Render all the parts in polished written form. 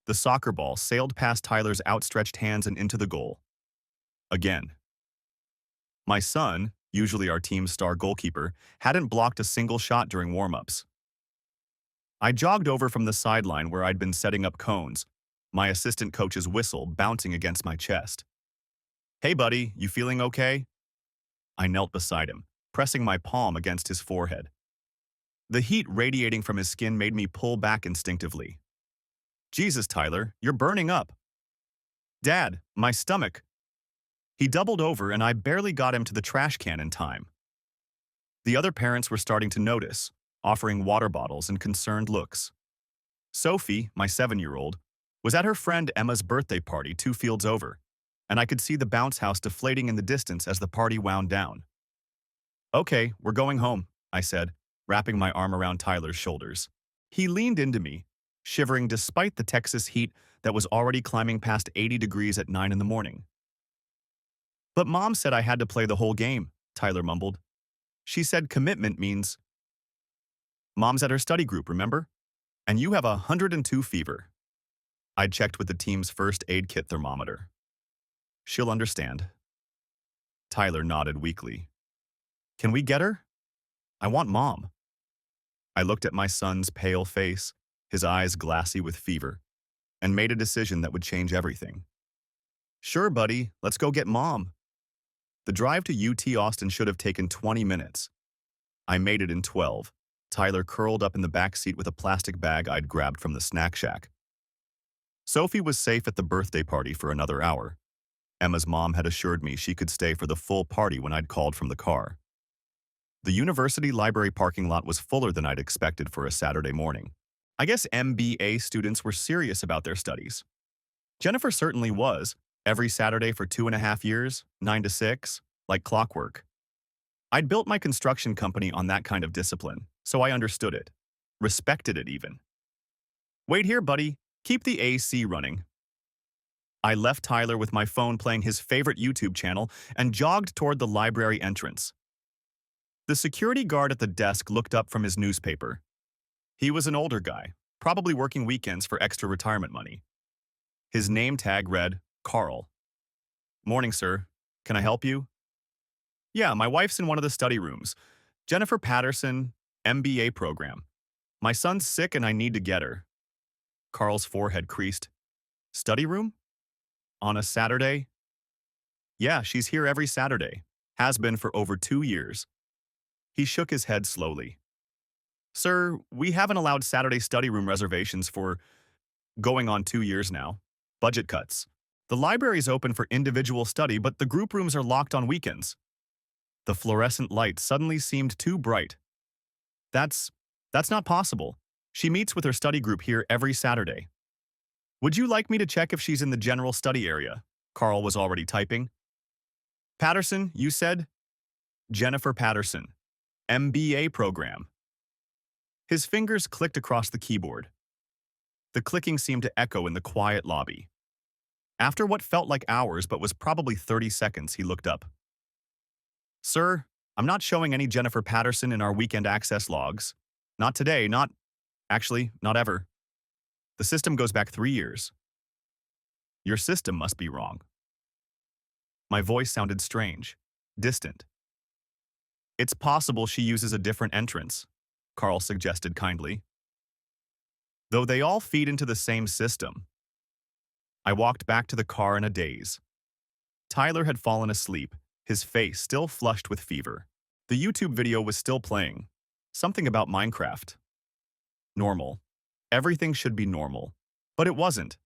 The soccer ball sailed past Tyler's outstretched hands and into the goal. Again. My son, usually our team's star goalkeeper, hadn't blocked a single shot during warm-ups. I jogged over from the sideline where I'd been setting up cones, my assistant coach's whistle bouncing against my chest. "Hey buddy, you feeling okay?" I knelt beside him, pressing my palm against his forehead. The heat radiating from his skin made me pull back instinctively. "Jesus, Tyler, you're burning up." "Dad, my stomach." He doubled over and I barely got him to the trash can in time. The other parents were starting to notice, offering water bottles and concerned looks. Sophie, my 7-year-old, was at her friend Emma's birthday party 2 fields over, and I could see the bounce house deflating in the distance as the party wound down. "Okay, we're going home," I said, wrapping my arm around Tyler's shoulders. He leaned into me, shivering despite the Texas heat that was already climbing past 80 degrees at 9 in the morning. "But Mom said I had to play the whole game," Tyler mumbled. "She said commitment means—" "Mom's at her study group, remember? And you have 102 fever." I checked with the team's first aid kit thermometer. "She'll understand." Tyler nodded weakly. "Can we get her? I want Mom." I looked at my son's pale face, his eyes glassy with fever, and made a decision that would change everything. "Sure, buddy, let's go get Mom." The drive to UT Austin should have taken 20 minutes. I made it in 12, Tyler curled up in the back seat with a plastic bag I'd grabbed from the snack shack. Sophie was safe at the birthday party for another hour. Emma's mom had assured me she could stay for the full party when I'd called from the car. The university library parking lot was fuller than I'd expected for a Saturday morning. I guess MBA students were serious about their studies. Jennifer certainly was, every Saturday for 2.5 years, 9 to 6, like clockwork. I'd built my construction company on that kind of discipline, so I understood it, respected it even. "Wait here, buddy. Keep the AC running." I left Tyler with my phone playing his favorite YouTube channel and jogged toward the library entrance. The security guard at the desk looked up from his newspaper. He was an older guy, probably working weekends for extra retirement money. His name tag read, Carl. "Morning, sir. Can I help you?" "Yeah, my wife's in one of the study rooms. Jennifer Patterson, MBA program. My son's sick and I need to get her." Carl's forehead creased. "Study room? On a Saturday?" "Yeah, she's here every Saturday. Has been for over 2 years." He shook his head slowly. "Sir, we haven't allowed Saturday study room reservations for going on 2 years now. Budget cuts. The library's open for individual study, but the group rooms are locked on weekends." The fluorescent light suddenly seemed too bright. That's not possible. She meets with her study group here every Saturday." "Would you like me to check if she's in the general study area?" Carl was already typing. "Patterson, you said?" "Jennifer Patterson. MBA program." His fingers clicked across the keyboard. The clicking seemed to echo in the quiet lobby. After what felt like hours but was probably 30 seconds, he looked up. "Sir, I'm not showing any Jennifer Patterson in our weekend access logs. Not today, not ever. The system goes back 3 years." "Your system must be wrong." My voice sounded strange, distant. "It's possible she uses a different entrance," Carl suggested kindly. "Though they all feed into the same system." I walked back to the car in a daze. Tyler had fallen asleep, his face still flushed with fever. The YouTube video was still playing. Something about Minecraft. Normal. Everything should be normal. But it wasn't.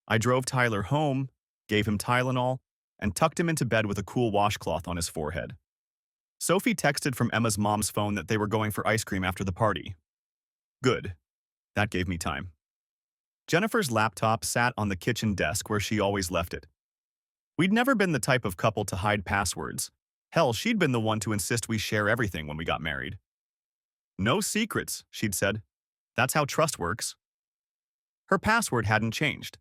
I drove Tyler home, gave him Tylenol, and tucked him into bed with a cool washcloth on his forehead. Sophie texted from Emma's mom's phone that they were going for ice cream after the party. Good. That gave me time. Jennifer's laptop sat on the kitchen desk where she always left it. We'd never been the type of couple to hide passwords. Hell, she'd been the one to insist we share everything when we got married. "No secrets," she'd said. "That's how trust works." Her password hadn't changed.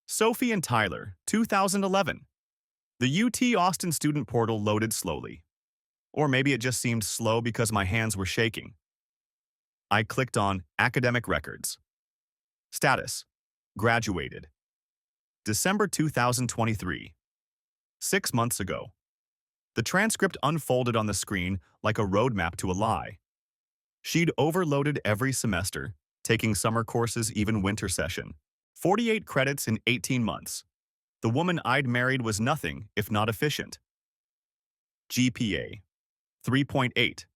Sophie and Tyler, 2011. The UT Austin student portal loaded slowly. Or maybe it just seemed slow because my hands were shaking. I clicked on Academic Records. Status: Graduated. December 2023. 6 months ago. The transcript unfolded on the screen like a roadmap to a lie. She'd overloaded every semester, taking summer courses, even winter session. 48 credits in 18 months. The woman I'd married was nothing if not efficient. GPA. 3.8.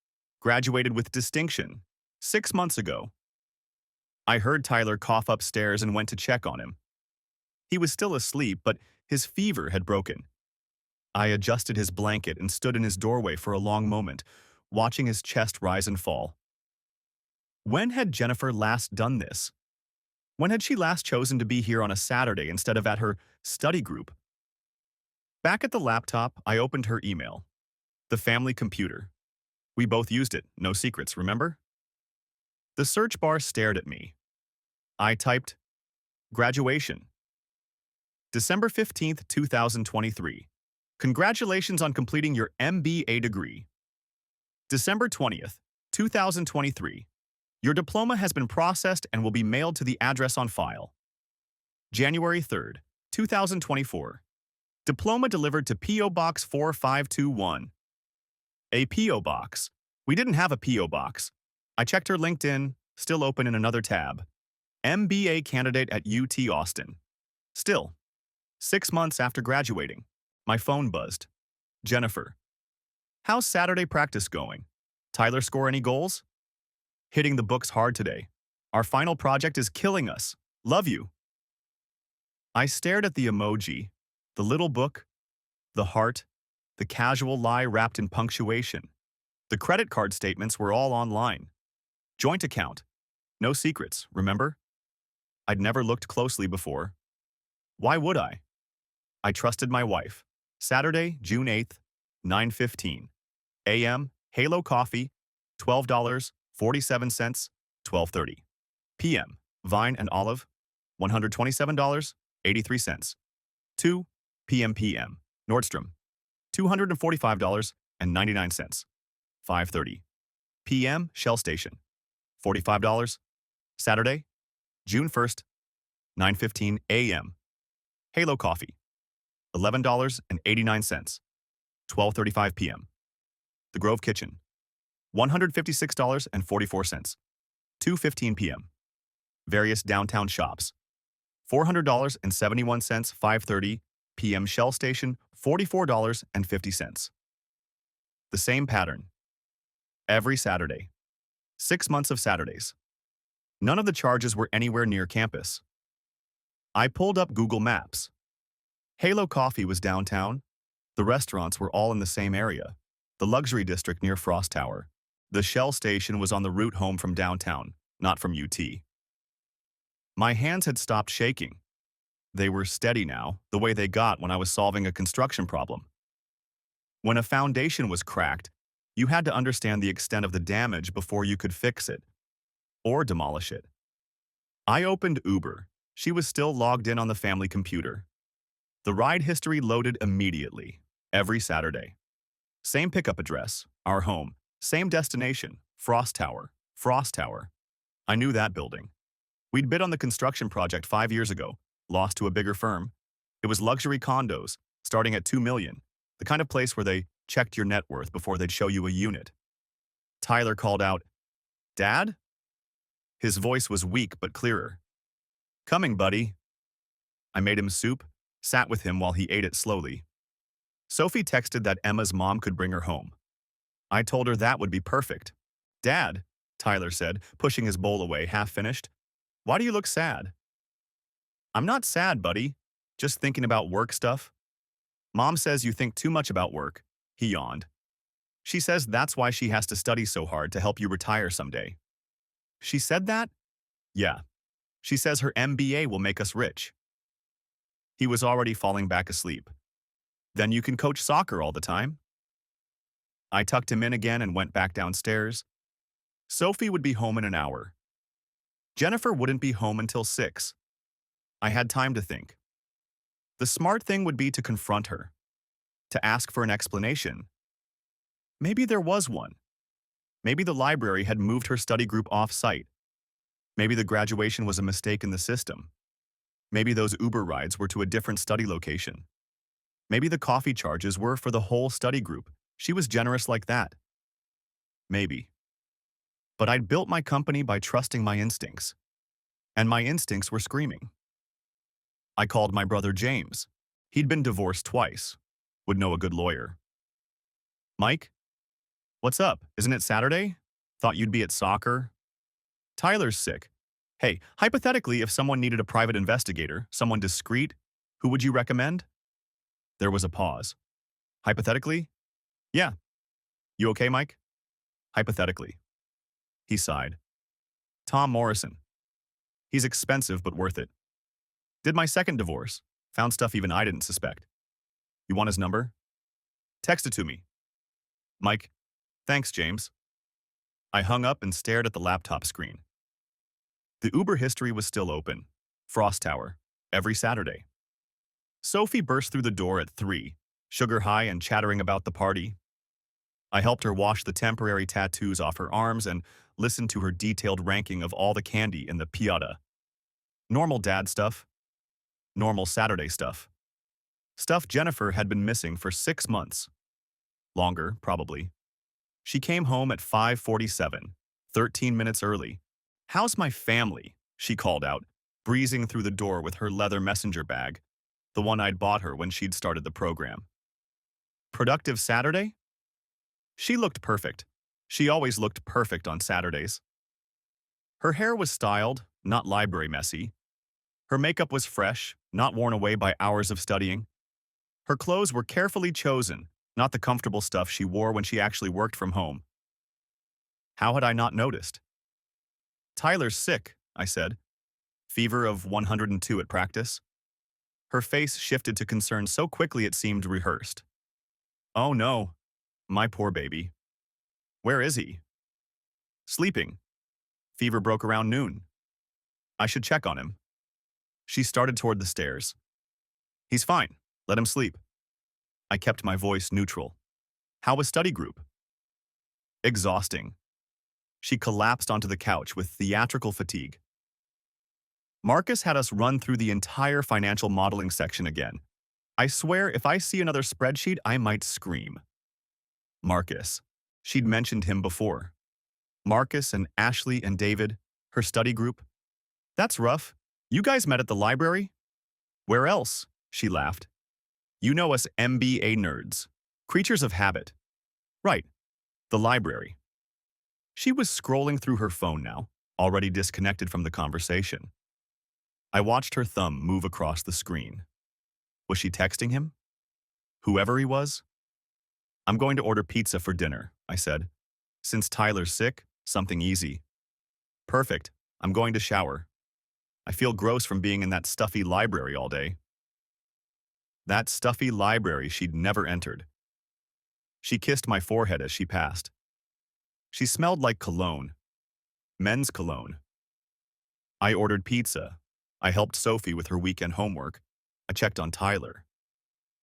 Graduated with distinction. 6 months ago. I heard Tyler cough upstairs and went to check on him. He was still asleep, but his fever had broken. I adjusted his blanket and stood in his doorway for a long moment, watching his chest rise and fall. When had Jennifer last done this? When had she last chosen to be here on a Saturday instead of at her study group? Back at the laptop, I opened her email. The family computer. We both used it, no secrets, remember? The search bar stared at me. I typed, graduation. December 15th, 2023. Congratulations on completing your MBA degree. December 20th, 2023. Your diploma has been processed and will be mailed to the address on file. January 3rd, 2024. Diploma delivered to P.O. Box 4521. A P.O. Box. We didn't have a P.O. Box. I checked her LinkedIn, still open in another tab. MBA candidate at UT Austin. Still. 6 months after graduating. My phone buzzed. Jennifer. How's Saturday practice going? Tyler score any goals? Hitting the books hard today. Our final project is killing us. Love you. I stared at the emoji, the little book, the heart, the casual lie wrapped in punctuation. The credit card statements were all online. Joint account. No secrets, remember? I'd never looked closely before. Why would I? I trusted my wife. Saturday, June 8th, 9:15 a.m., Halo Coffee, $12.47, 12:30 p.m., Vine and Olive, $127.83, 2 p.m., Nordstrom, $245.99, 5:30 p.m., Shell Station, $45, Saturday, June 1st, 9:15 a.m., Halo Coffee, $11.89, 12:35 p.m. The Grove Kitchen, $156.44, 2:15 p.m. Various downtown shops, $400.71, 5:30 p.m. Shell Station, $44.50. The same pattern. Every Saturday. 6 months of Saturdays. None of the charges were anywhere near campus. I pulled up Google Maps. Halo Coffee was downtown. The restaurants were all in the same area, the luxury district near Frost Tower. The Shell Station was on the route home from downtown, not from UT. My hands had stopped shaking. They were steady now, the way they got when I was solving a construction problem. When a foundation was cracked, you had to understand the extent of the damage before you could fix it or demolish it. I opened Uber. She was still logged in on the family computer. The ride history loaded immediately, every Saturday. Same pickup address, our home. Same destination, Frost Tower, Frost Tower. I knew that building. We'd bid on the construction project 5 years ago, lost to a bigger firm. It was luxury condos, starting at $2 million, the kind of place where they checked your net worth before they'd show you a unit. Tyler called out, "Dad?" His voice was weak but clearer. "Coming, buddy." I made him soup, sat with him while he ate it slowly. Sophie texted that Emma's mom could bring her home. I told her that would be perfect. "Dad," Tyler said, pushing his bowl away, half-finished. "Why do you look sad?" "I'm not sad, buddy. Just thinking about work stuff." "Mom says you think too much about work," he yawned. "She says that's why she has to study so hard to help you retire someday." "She said that?" "Yeah. She says her MBA will make us rich." He was already falling back asleep. "Then you can coach soccer all the time." I tucked him in again and went back downstairs. Sophie would be home in an hour. Jennifer wouldn't be home until 6. I had time to think. The smart thing would be to confront her, to ask for an explanation. Maybe there was one. Maybe the library had moved her study group off-site. Maybe the graduation was a mistake in the system. Maybe those Uber rides were to a different study location. Maybe the coffee charges were for the whole study group. She was generous like that. Maybe. But I'd built my company by trusting my instincts. And my instincts were screaming. I called my brother James. He'd been divorced twice. Would know a good lawyer. Mike? What's up? Isn't it Saturday? Thought you'd be at soccer? Tyler's sick. Hey, hypothetically, if someone needed a private investigator, someone discreet, who would you recommend? There was a pause. Hypothetically? Yeah. You okay, Mike? Hypothetically. He sighed. Tom Morrison. He's expensive but worth it. Did my second divorce. Found stuff even I didn't suspect. You want his number? Text it to me. Mike. Thanks, James. I hung up and stared at the laptop screen. The Uber history was still open. Frost Tower. Every Saturday. Sophie burst through the door at 3, sugar high and chattering about the party. I helped her wash the temporary tattoos off her arms and listened to her detailed ranking of all the candy in the piata. Normal dad stuff. Normal Saturday stuff. Stuff Jennifer had been missing for 6 months. Longer, probably. She came home at 5:47, 13 minutes early. How's my family? She called out, breezing through the door with her leather messenger bag, the one I'd bought her when she'd started the program. Productive Saturday? She looked perfect. She always looked perfect on Saturdays. Her hair was styled, not library messy. Her makeup was fresh, not worn away by hours of studying. Her clothes were carefully chosen, not the comfortable stuff she wore when she actually worked from home. How had I not noticed? Tyler's sick, I said. Fever of 102 at practice. Her face shifted to concern so quickly it seemed rehearsed. Oh no, my poor baby. Where is he? Sleeping. Fever broke around noon. I should check on him. She started toward the stairs. He's fine. Let him sleep. I kept my voice neutral. How was study group? Exhausting. She collapsed onto the couch with theatrical fatigue. Marcus had us run through the entire financial modeling section again. I swear if I see another spreadsheet, I might scream. Marcus. She'd mentioned him before. Marcus and Ashley and David, her study group. That's rough. You guys met at the library? Where else? She laughed. You know us MBA nerds. Creatures of habit. Right. The library. She was scrolling through her phone now, already disconnected from the conversation. I watched her thumb move across the screen. Was she texting him? Whoever he was? I'm going to order pizza for dinner, I said. Since Tyler's sick, something easy. Perfect. I'm going to shower. I feel gross from being in that stuffy library all day. That stuffy library she'd never entered. She kissed my forehead as she passed. She smelled like cologne. Men's cologne. I ordered pizza. I helped Sophie with her weekend homework. I checked on Tyler.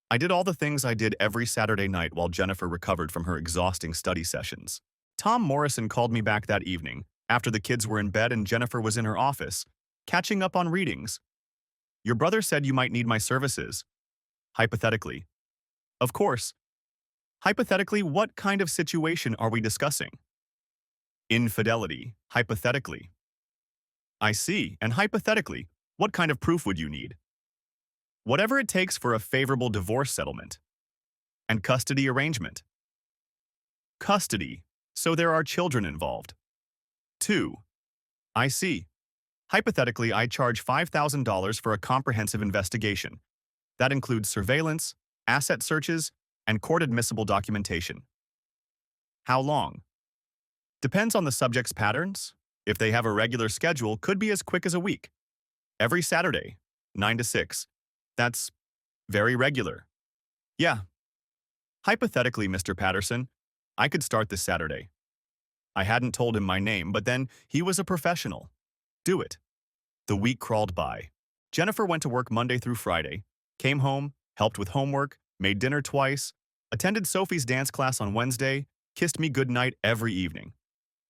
I did all the things I did every Saturday night while Jennifer recovered from her exhausting study sessions. Tom Morrison called me back that evening, after the kids were in bed and Jennifer was in her office, catching up on readings. Your brother said you might need my services. Hypothetically. Of course. Hypothetically, what kind of situation are we discussing? Infidelity, hypothetically. I see, and hypothetically, what kind of proof would you need? Whatever it takes for a favorable divorce settlement. And custody arrangement. Custody, so there are children involved. 2. I see. Hypothetically, I charge $5,000 for a comprehensive investigation. That includes surveillance, asset searches, and court-admissible documentation. How long? Depends on the subject's patterns. If they have a regular schedule, could be as quick as a week. Every Saturday, 9 to 6. That's very regular. Yeah. Hypothetically, Mr. Patterson, I could start this Saturday. I hadn't told him my name, but then he was a professional. Do it. The week crawled by. Jennifer went to work Monday through Friday, came home, helped with homework, made dinner twice, attended Sophie's dance class on Wednesday, kissed me goodnight every evening.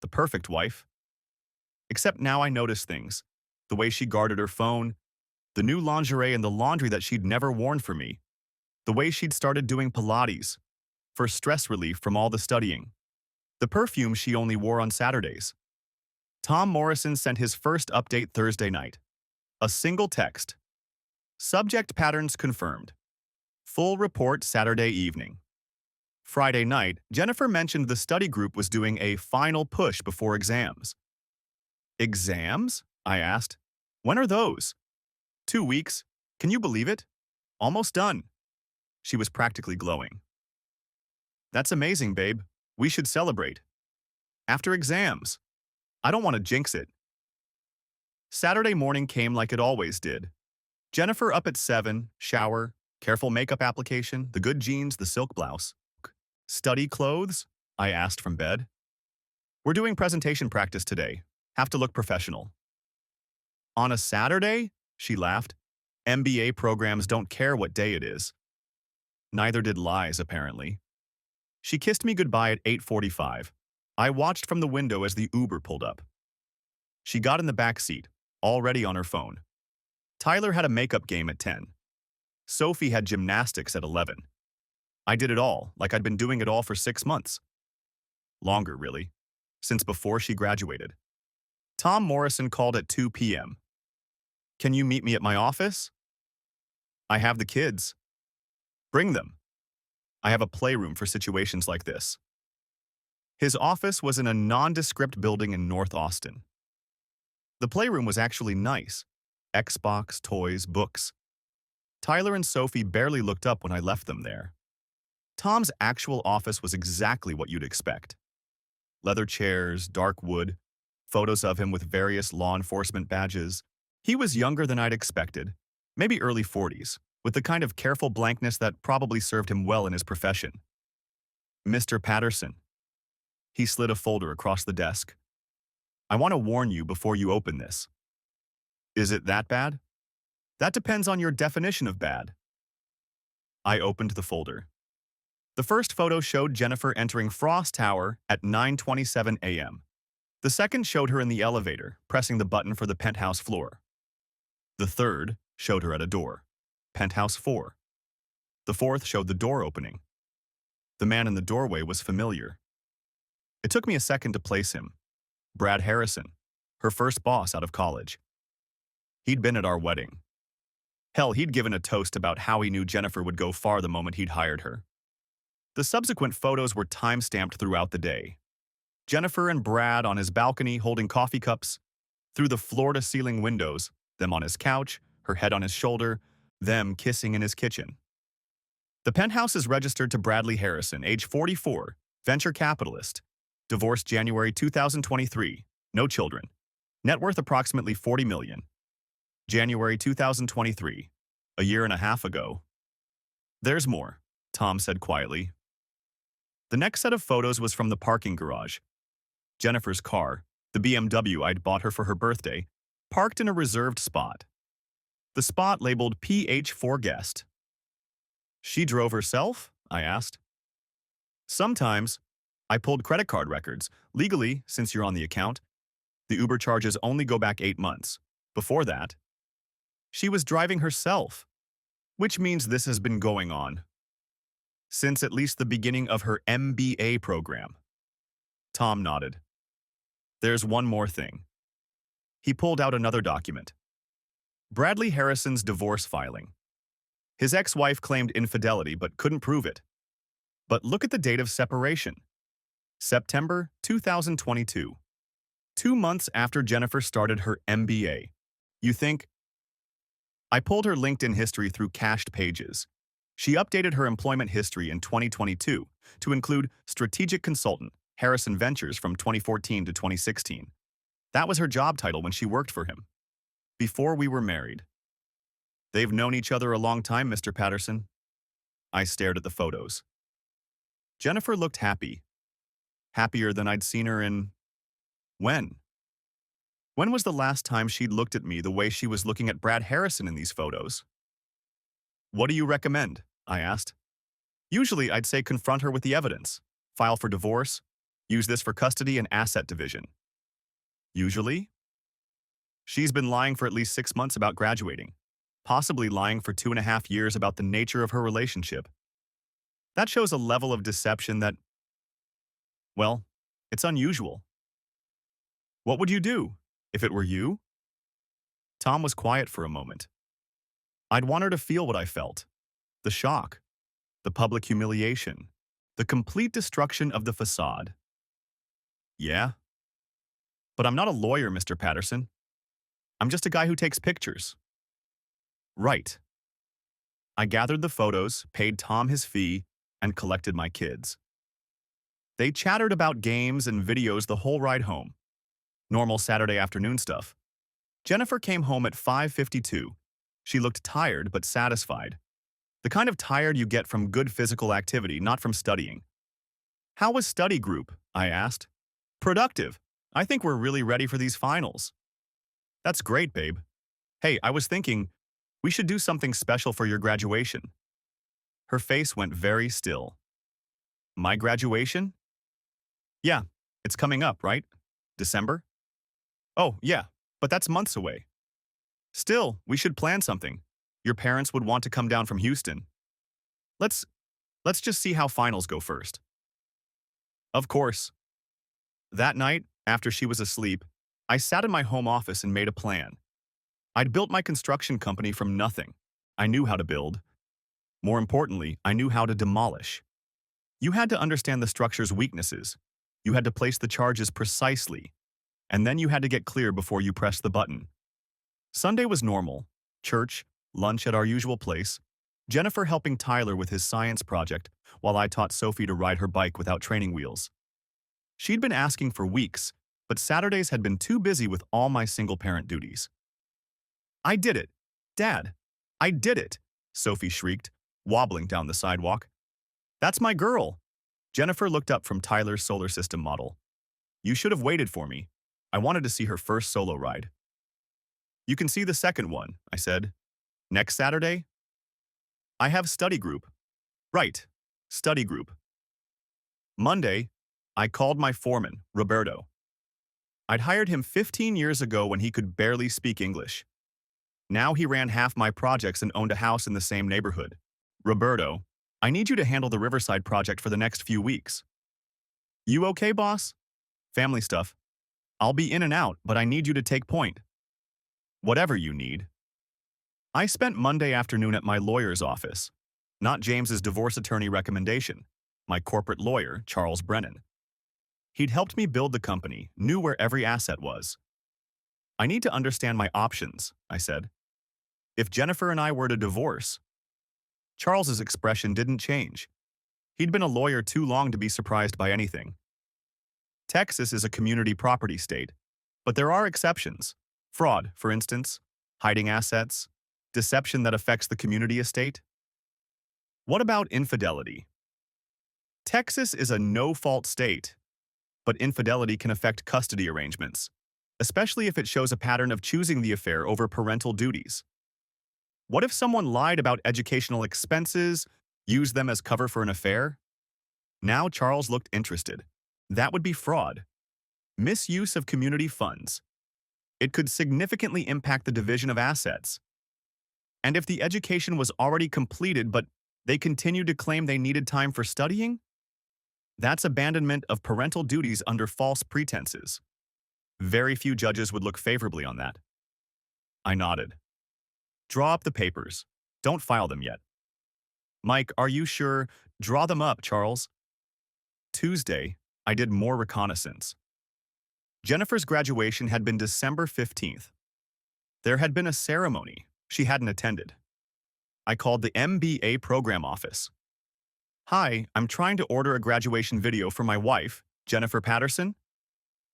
The perfect wife. Except now I noticed things. The way she guarded her phone, The new lingerie and the laundry that she'd never worn for me. The way she'd started doing Pilates for stress relief from all the studying. The perfume she only wore on Saturdays. Tom Morrison sent his first update Thursday night. A single text. Subject patterns confirmed. Full report Saturday evening. Friday night, Jennifer mentioned the study group was doing a final push before exams. Exams? I asked. When are those? 2 weeks. Can you believe it? Almost done. She was practically glowing. That's amazing, babe. We should celebrate. After exams. I don't want to jinx it. Saturday morning came like it always did. Jennifer up at 7, shower, careful makeup application, the good jeans, the silk blouse. Study clothes? I asked from bed. We're doing presentation practice today. Have to look professional. On a Saturday? She laughed. MBA programs don't care what day it is. Neither did Lies, apparently. She kissed me goodbye at 8:45. I watched from the window as the Uber pulled up. She got in the back seat, already on her phone. Tyler had a makeup game at 10. Sophie had gymnastics at 11. I did it all, like I'd been doing it all for 6 months. Longer, really, since before she graduated. Tom Morrison called at 2 p.m. Can you meet me at my office? I have the kids. Bring them. I have a playroom for situations like this. His office was in a nondescript building in North Austin. The playroom was actually nice. Xbox, toys, books. Tyler and Sophie barely looked up when I left them there. Tom's actual office was exactly what you'd expect. Leather chairs, dark wood, photos of him with various law enforcement badges. He was younger than I'd expected, maybe early 40s, with the kind of careful blankness that probably served him well in his profession. Mr. Patterson. He slid a folder across the desk. I want to warn you before you open this. Is it that bad? That depends on your definition of bad. I opened the folder. The first photo showed Jennifer entering Frost Tower at 9:27 a.m. The second showed her in the elevator, pressing the button for the penthouse floor. The third showed her at a door, penthouse 4. The fourth showed the door opening. The man in the doorway was familiar. It took me a second to place him. Brad Harrison, her first boss out of college. He'd been at our wedding. Hell, he'd given a toast about how he knew Jennifer would go far the moment he'd hired her. The subsequent photos were time-stamped throughout the day. Jennifer and Brad on his balcony holding coffee cups, through the floor-to-ceiling windows, them on his couch, her head on his shoulder, them kissing in his kitchen. The penthouse is registered to Bradley Harrison, age 44, venture capitalist, divorced January 2023, no children, net worth approximately $40 million. January 2023, a year and a half ago. There's more, Tom said quietly. The next set of photos was from the parking garage. Jennifer's car, the BMW I'd bought her for her birthday, parked in a reserved spot. The spot labeled PH4 guest. She drove herself? I asked. Sometimes. I pulled credit card records. Legally, since you're on the account, the Uber charges only go back 8 months. Before that, she was driving herself, which means this has been going on since at least the beginning of her MBA program. Tom nodded. There's one more thing. He pulled out another document. Bradley Harrison's divorce filing. His ex-wife claimed infidelity but couldn't prove it. But look at the date of separation. September 2022. 2 months after Jennifer started her MBA. You think? I pulled her LinkedIn history through cached pages. She updated her employment history in 2022 to include strategic consultant, Harrison Ventures from 2014 to 2016. That was her job title when she worked for him. Before we were married. They've known each other a long time, Mr. Patterson. I stared at the photos. Jennifer looked happy. Happier than I'd seen her in... When? When was the last time she'd looked at me the way she was looking at Brad Harrison in these photos? What do you recommend? I asked. Usually I'd say confront her with the evidence, file for divorce, use this for custody and asset division. Usually? She's been lying for at least 6 months about graduating. possibly lying for 2.5 years about the nature of her relationship. That shows a level of deception that, well, it's unusual. What would you do if it were you? Tom was quiet for a moment. I'd want her to feel what I felt. The shock, the public humiliation, the complete destruction of the facade. Yeah, but I'm not a lawyer, Mr. Patterson. I'm just a guy who takes pictures. Right. I gathered the photos, paid Tom his fee, and collected my kids. They chattered about games and videos the whole ride home. Normal Saturday afternoon stuff. Jennifer came home at 5:52. She looked tired but satisfied. The kind of tired you get from good physical activity, not from studying. How was study group? I asked. Productive. I think we're really ready for these finals. That's great, babe. Hey, I was thinking, we should do something special for your graduation. Her face went very still. My graduation? Yeah, it's coming up, right? December? Oh, yeah, but that's months away. Still, we should plan something. Your parents would want to come down from Houston. Let's just see how finals go first. Of course. That night, after she was asleep, I sat in my home office and made a plan. I'd built my construction company from nothing. I knew how to build. More importantly, I knew how to demolish. You had to understand the structure's weaknesses. You had to place the charges precisely. And then you had to get clear before you pressed the button. Sunday was normal. Church, lunch at our usual place, Jennifer helping Tyler with his science project while I taught Sophie to ride her bike without training wheels. She'd been asking for weeks, but Saturdays had been too busy with all my single-parent duties. I did it. Dad, I did it, Sophie shrieked, wobbling down the sidewalk. That's my girl. Jennifer looked up from Tyler's solar system model. You should have waited for me. I wanted to see her first solo ride. You can see the second one, I said. Next Saturday? I have study group. Right, study group. Monday, I called my foreman, Roberto. I'd hired him 15 years ago when he could barely speak English. Now he ran half my projects and owned a house in the same neighborhood. Roberto, I need you to handle the Riverside project for the next few weeks. You okay, boss? Family stuff. I'll be in and out, but I need you to take point. Whatever you need. I spent Monday afternoon at my lawyer's office, not James's divorce attorney recommendation, my corporate lawyer, Charles Brennan. He'd helped me build the company, knew where every asset was. I need to understand my options, I said. If Jennifer and I were to divorce. Charles's expression didn't change. He'd been a lawyer too long to be surprised by anything. Texas is a community property state, but there are exceptions. Fraud, for instance, hiding assets, deception that affects the community estate. What about infidelity? Texas is a no-fault state, but infidelity can affect custody arrangements, especially if it shows a pattern of choosing the affair over parental duties. What if someone lied about educational expenses, used them as cover for an affair? Now Charles looked interested. That would be fraud. Misuse of community funds. It could significantly impact the division of assets. And if the education was already completed but they continued to claim they needed time for studying? That's abandonment of parental duties under false pretenses. Very few judges would look favorably on that. I nodded. Draw up the papers. Don't file them yet. Mike, are you sure? Draw them up, Charles. Tuesday, I did more reconnaissance. Jennifer's graduation had been December 15th. There had been a ceremony she hadn't attended. I called the MBA program office. Hi, I'm trying to order a graduation video for my wife, Jennifer Patterson.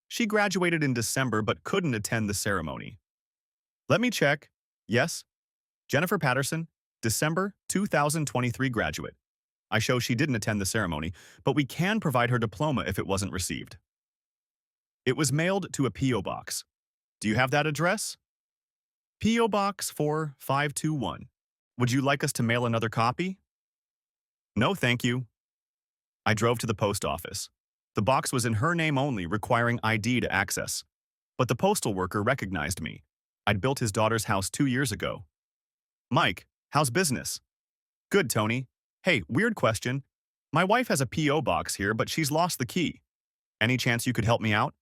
She graduated in December but couldn't attend the ceremony. Let me check. Yes, Jennifer Patterson, December 2023 graduate. I show she didn't attend the ceremony, but we can provide her diploma if it wasn't received. It was mailed to a P.O. box. Do you have that address? P.O. Box 4521. Would you like us to mail another copy? No, thank you. I drove to the post office. The box was in her name only, requiring ID to access. But the postal worker recognized me. I'd built his daughter's house 2 years ago. Mike, how's business? Good, Tony. Hey, weird question. My wife has a P.O. box here, but she's lost the key. Any chance you could help me out?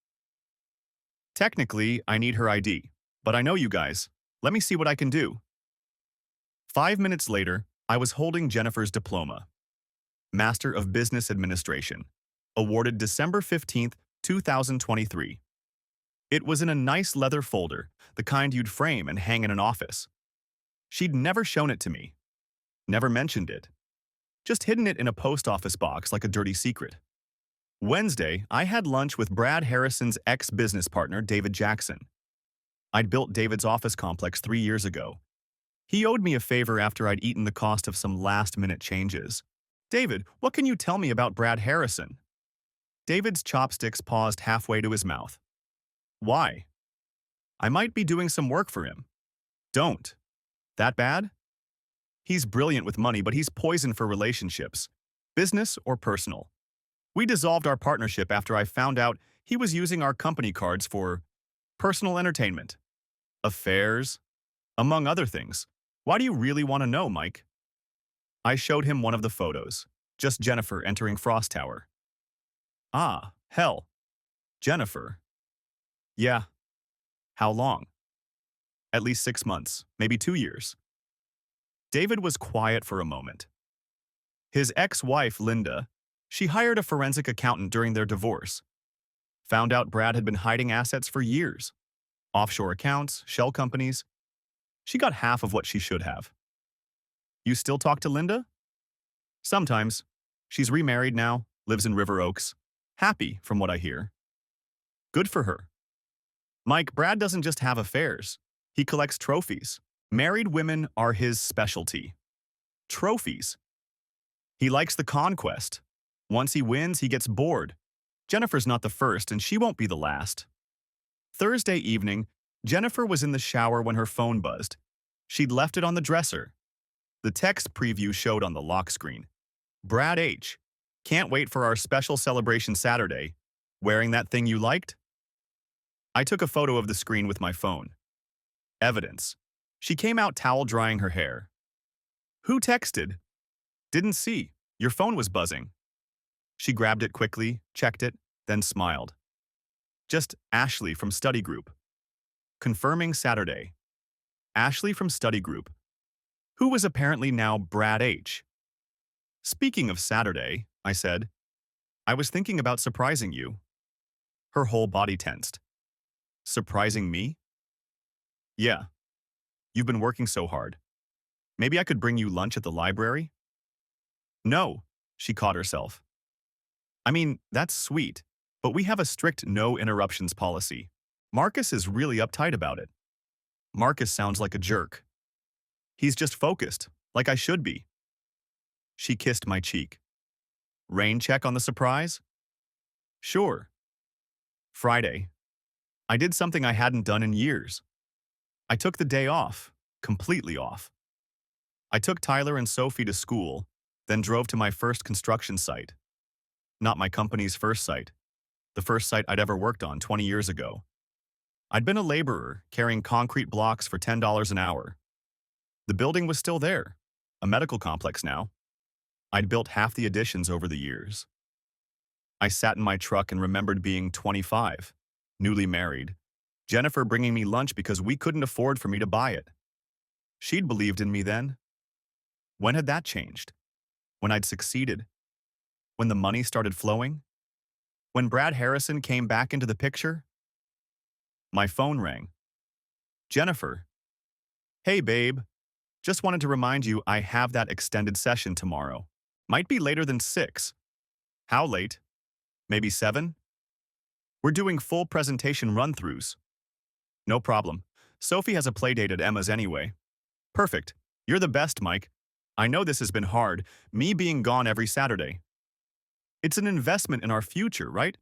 Technically, I need her ID, but I know you guys. Let me see what I can do. 5 minutes later, I was holding Jennifer's diploma, Master of Business Administration, awarded December 15th, 2023. It was in a nice leather folder, the kind you'd frame and hang in an office. She'd never shown it to me, never mentioned it, just hidden it in a post office box like a dirty secret. Wednesday, I had lunch with Brad Harrison's ex-business partner, David Jackson. I'd built David's office complex 3 years ago. He owed me a favor after I'd eaten the cost of some last-minute changes. David, what can you tell me about Brad Harrison? David's chopsticks paused halfway to his mouth. Why? I might be doing some work for him. Don't. That bad? He's brilliant with money, but he's poison for relationships, business or personal. We dissolved our partnership after I found out he was using our company cards for personal entertainment, affairs, among other things. Why do you really want to know, Mike? I showed him one of the photos, just Jennifer entering Frost Tower. Ah, hell. Jennifer. Yeah. How long? At least 6 months, maybe 2 years. David was quiet for a moment. His ex-wife, Linda, she hired a forensic accountant during their divorce. Found out Brad had been hiding assets for years. Offshore accounts, shell companies. She got half of what she should have. You still talk to Linda? Sometimes. She's remarried now, lives in River Oaks. Happy, from what I hear. Good for her. Mike, Brad doesn't just have affairs. He collects trophies. Married women are his specialty. Trophies. He likes the conquest. Once he wins, he gets bored. Jennifer's not the first, and she won't be the last. Thursday evening, Jennifer was in the shower when her phone buzzed. She'd left it on the dresser. The text preview showed on the lock screen. Brad H. Can't wait for our special celebration Saturday. Wearing that thing you liked? I took a photo of the screen with my phone. Evidence. She came out towel drying her hair. Who texted? Didn't see. Your phone was buzzing. She grabbed it quickly, checked it, then smiled. Just Ashley from study group. Confirming Saturday. Ashley from study group, who was apparently now Brad H. Speaking of Saturday, I said, I was thinking about surprising you. Her whole body tensed. Surprising me? Yeah. You've been working so hard. Maybe I could bring you lunch at the library? No, she caught herself. I mean, that's sweet, but we have a strict no interruptions policy. Marcus is really uptight about it. Marcus sounds like a jerk. He's just focused, like I should be. She kissed my cheek. Rain check on the surprise? Sure. Friday. I did something I hadn't done in years. I took the day off, completely off. I took Tyler and Sophie to school, then drove to my first construction site. Not my company's first site, the first site I'd ever worked on 20 years ago. I'd been a laborer, carrying concrete blocks for $10 an hour. The building was still there, a medical complex now. I'd built half the additions over the years. I sat in my truck and remembered being 25, newly married, Jennifer bringing me lunch because we couldn't afford for me to buy it. She'd believed in me then. When had that changed? When I'd succeeded? When the money started flowing? When Brad Harrison came back into the picture? My phone rang. Jennifer. Hey, babe. Just wanted to remind you I have that extended session tomorrow. Might be later than 6. How late? Maybe 7? We're doing full presentation run-throughs. No problem. Sophie has a playdate at Emma's anyway. Perfect. You're the best, Mike. I know this has been hard, me being gone every Saturday. It's an investment in our future, right?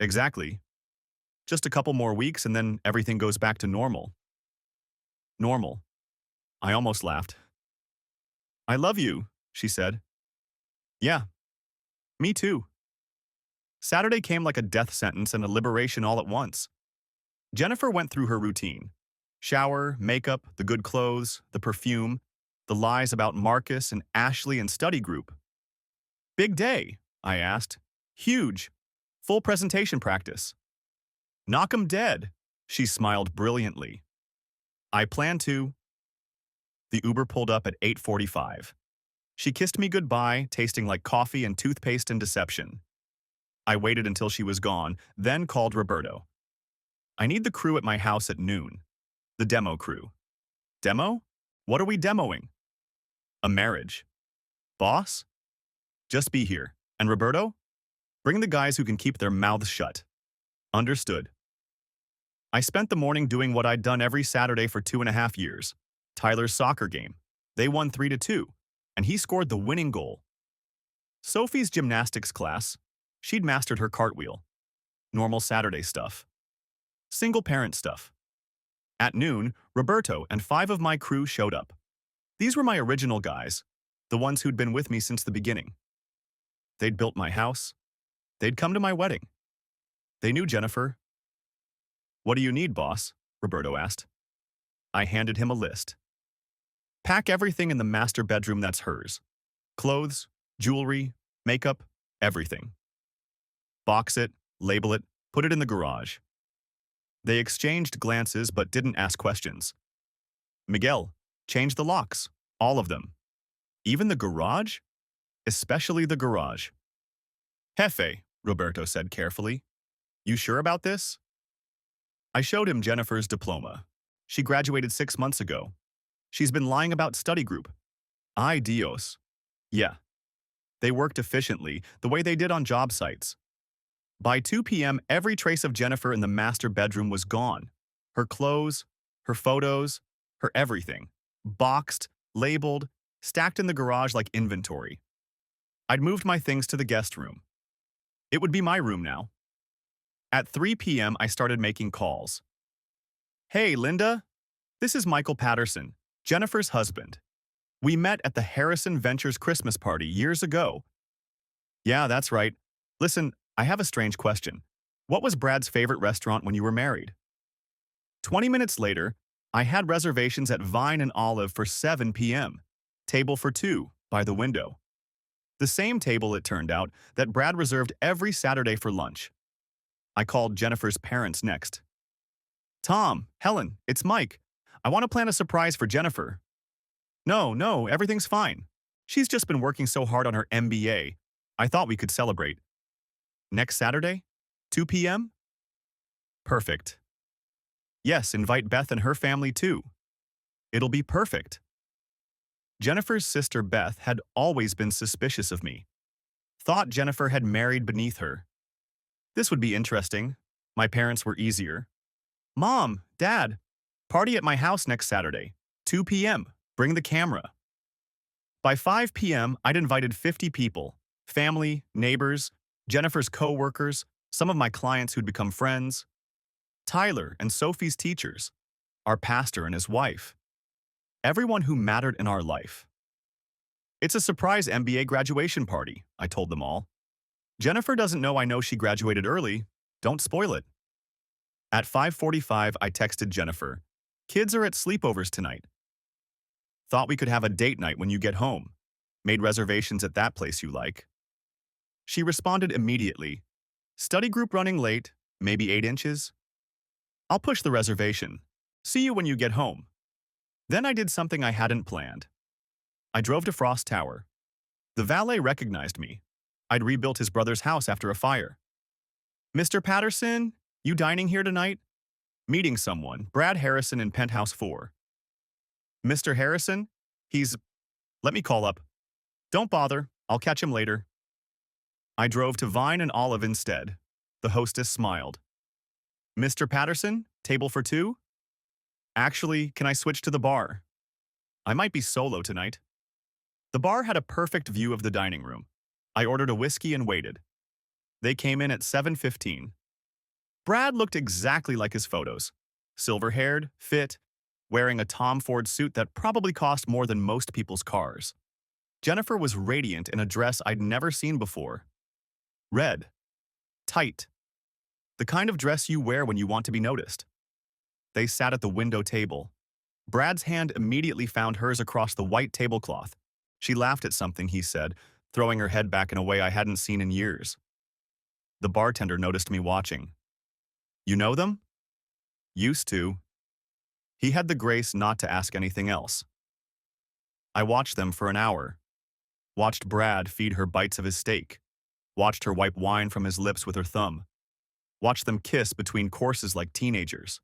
Exactly. Just a couple more weeks and then everything goes back to normal. Normal. I almost laughed. I love you, she said. Yeah. Me too. Saturday came like a death sentence and a liberation all at once. Jennifer went through her routine. Shower, makeup, the good clothes, the perfume, the lies about Marcus and Ashley and study group. Big day, I asked. Huge. Full presentation practice. Knock 'em dead, she smiled brilliantly. I plan to. The Uber pulled up at 8:45. She kissed me goodbye, tasting like coffee and toothpaste and deception. I waited until she was gone, then called Roberto. I need the crew at my house at noon. The demo crew. Demo? What are we demoing? A marriage. Boss? Just be here. And Roberto? Bring the guys who can keep their mouths shut. Understood. I spent the morning doing what I'd done every Saturday for 2.5 years. Tyler's soccer game. They won 3-2, and he scored the winning goal. Sophie's gymnastics class. She'd mastered her cartwheel. Normal Saturday stuff. Single-parent stuff. At noon, Roberto and 5 of my crew showed up. These were my original guys, the ones who'd been with me since the beginning. They'd built my house. They'd come to my wedding. They knew Jennifer. What do you need, boss? Roberto asked. I handed him a list. Pack everything in the master bedroom that's hers. Clothes, jewelry, makeup, everything. Box it, label it, put it in the garage. They exchanged glances but didn't ask questions. Miguel, change the locks, all of them. Even the garage? Especially the garage. Jefe, Roberto said carefully. You sure about this? I showed him Jennifer's diploma. She graduated 6 months ago. She's been lying about study group. Ay Dios. Yeah. They worked efficiently, the way they did on job sites. By 2 p.m., every trace of Jennifer in the master bedroom was gone. Her clothes, her photos, her everything. Boxed, labeled, stacked in the garage like inventory. I'd moved my things to the guest room. It would be my room now. At 3 p.m., I started making calls. Hey, Linda. This is Michael Patterson, Jennifer's husband. We met at the Harrison Ventures Christmas party years ago. Yeah, that's right. Listen, I have a strange question. What was Brad's favorite restaurant when you were married? 20 minutes later, I had reservations at Vine and Olive for 7 p.m. Table for 2, by the window. The same table, it turned out, that Brad reserved every Saturday for lunch. I called Jennifer's parents next. Tom, Helen, it's Mike. I want to plan a surprise for Jennifer. No, everything's fine. She's just been working so hard on her MBA. I thought we could celebrate. Next Saturday? 2 p.m.? Perfect. Yes, invite Beth and her family too. It'll be perfect. Jennifer's sister Beth had always been suspicious of me. Thought Jennifer had married beneath her. This would be interesting. My parents were easier. Mom, Dad, party at my house next Saturday, 2 p.m. Bring the camera. By 5 p.m., I'd invited 50 people, family, neighbors, Jennifer's co-workers, some of my clients who'd become friends, Tyler and Sophie's teachers, our pastor and his wife, everyone who mattered in our life. It's a surprise MBA graduation party, I told them all. Jennifer doesn't know I know she graduated early. Don't spoil it. At 5:45, I texted Jennifer, kids are at sleepovers tonight. Thought we could have a date night when you get home. Made reservations at that place you like. She responded immediately. Study group running late, maybe 8 inches? I'll push the reservation. See you when you get home. Then I did something I hadn't planned. I drove to Frost Tower. The valet recognized me. I'd rebuilt his brother's house after a fire. Mr. Patterson, you dining here tonight? Meeting someone, Brad Harrison in Penthouse 4. Mr. Harrison? Let me call up. Don't bother, I'll catch him later. I drove to Vine and Olive instead. The hostess smiled. Mr. Patterson, table for 2? Actually, can I switch to the bar? I might be solo tonight. The bar had a perfect view of the dining room. I ordered a whiskey and waited. They came in at 7:15. Brad looked exactly like his photos. Silver-haired, fit, wearing a Tom Ford suit that probably cost more than most people's cars. Jennifer was radiant in a dress I'd never seen before. Red. Tight. The kind of dress you wear when you want to be noticed. They sat at the window table. Brad's hand immediately found hers across the white tablecloth. She laughed at something he said, throwing her head back in a way I hadn't seen in years. The bartender noticed me watching. "You know them?" "Used to." He had the grace not to ask anything else. I watched them for an hour. Watched Brad feed her bites of his steak. Watched her wipe wine from his lips with her thumb. Watched them kiss between courses like teenagers.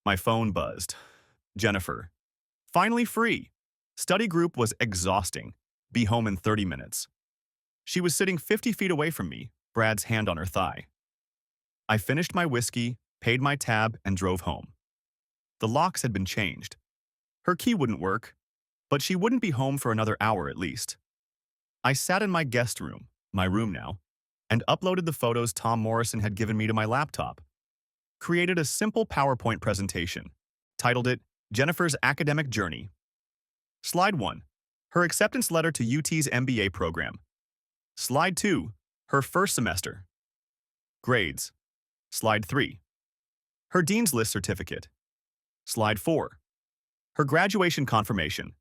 My phone buzzed. Jennifer. Finally free. Study group was exhausting. Be home in 30 minutes. She was sitting 50 feet away from me, Brad's hand on her thigh. I finished my whiskey, paid my tab, and drove home. The locks had been changed. Her key wouldn't work, but she wouldn't be home for another hour at least. I sat in my guest room, my room now, and uploaded the photos Tom Morrison had given me to my laptop. Created a simple PowerPoint presentation, titled it Jennifer's Academic Journey. Slide 1. Her acceptance letter to UT's MBA program. Slide 2. Her first semester. Grades. Slide 3. Her Dean's List certificate. Slide 4. Her graduation confirmation.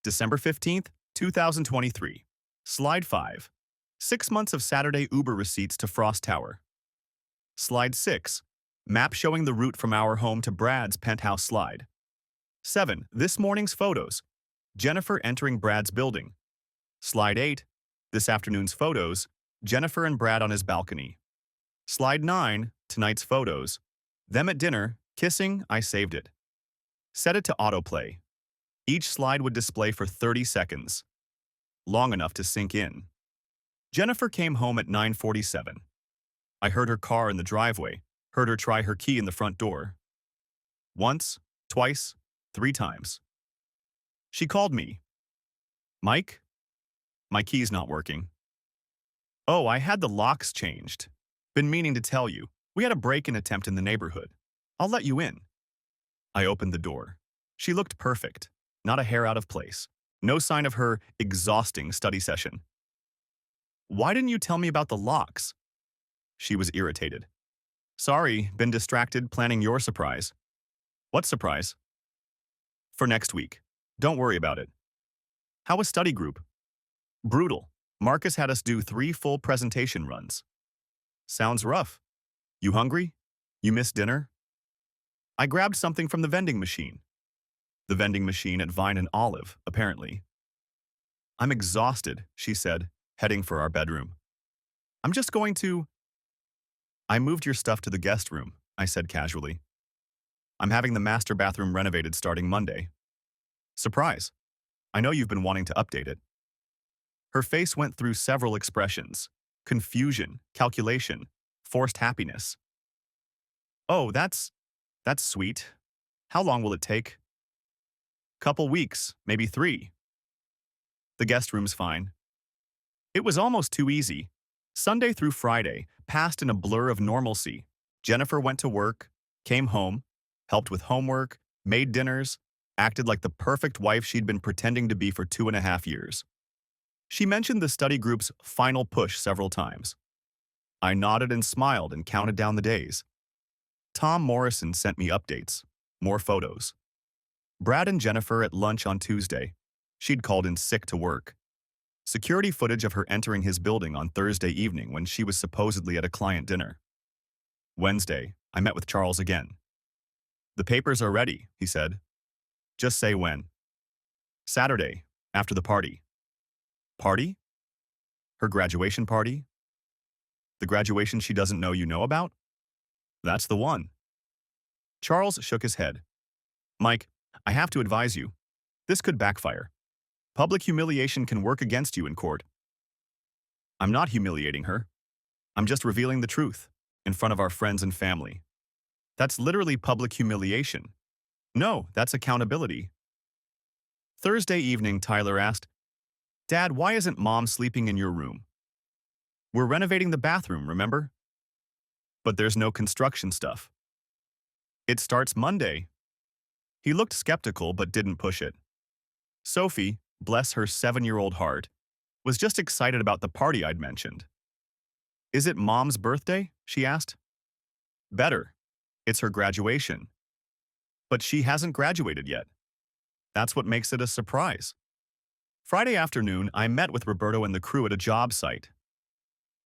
December 15th, 2023. Slide 5. 6 months of Saturday Uber receipts to Frost Tower. Slide 6. Map showing the route from our home to Brad's penthouse. Slide 7. This morning's photos. Jennifer entering Brad's building. Slide 8. This afternoon's photos. Jennifer and Brad on his balcony. Slide 9. Tonight's photos. Them at dinner, kissing. I saved it. Set it to autoplay. Each slide would display for 30 seconds. Long enough to sink in. Jennifer came home at 9:47. I heard her car in the driveway, heard her try her key in the front door. Once, twice, 3 times. She called me. "Mike? My key's not working." "Oh, I had the locks changed. Been meaning to tell you. We had a break-in attempt in the neighborhood. I'll let you in." I opened the door. She looked perfect, not a hair out of place. No sign of her exhausting study session. "Why didn't you tell me about the locks?" She was irritated. "Sorry, been distracted planning your surprise." "What surprise?" "For next week. Don't worry about it." "How was study group?" "Brutal. Marcus had us do 3 full presentation runs." "Sounds rough. You hungry? You missed dinner?" I grabbed something from the vending machine. The vending machine at Vine and Olive, apparently. "I'm exhausted," she said, heading for our bedroom. "I'm just going to—" "I moved your stuff to the guest room," I said casually. "I'm having the master bathroom renovated starting Monday." "Surprise. I know you've been wanting to update it." Her face went through several expressions: confusion, calculation, forced happiness. "Oh, that's sweet. How long will it take?" "Couple weeks, maybe 3. The guest room's fine." It was almost too easy. Sunday through Friday passed in a blur of normalcy. Jennifer went to work, came home, helped with homework, made dinners, acted like the perfect wife she'd been pretending to be for 2.5 years. She mentioned the study group's final push several times. I nodded and smiled and counted down the days. Tom Morrison sent me updates, more photos. Brad and Jennifer at lunch on Tuesday. She'd called in sick to work. Security footage of her entering his building on Thursday evening when she was supposedly at a client dinner. Wednesday, I met with Charles again. "The papers are ready," he said. "Just say when." "Saturday, after the party." "Party?" "Her graduation party." "The graduation she doesn't know you know about?" "That's the one." Charles shook his head. "Mike, I have to advise you. This could backfire. Public humiliation can work against you in court." "I'm not humiliating her. I'm just revealing the truth, in front of our friends and family." "That's literally public humiliation." "No, that's accountability." Thursday evening, Tyler asked, "Dad, why isn't Mom sleeping in your room?" "We're renovating the bathroom, remember?" "But there's no construction stuff." "It starts Monday." He looked skeptical but didn't push it. Sophie, bless her 7-year-old heart, was just excited about the party I'd mentioned. "Is it Mom's birthday?" she asked. "Better. It's her graduation. But she hasn't graduated yet. That's what makes it a surprise. Friday afternoon, I met with Roberto and the crew at a job site.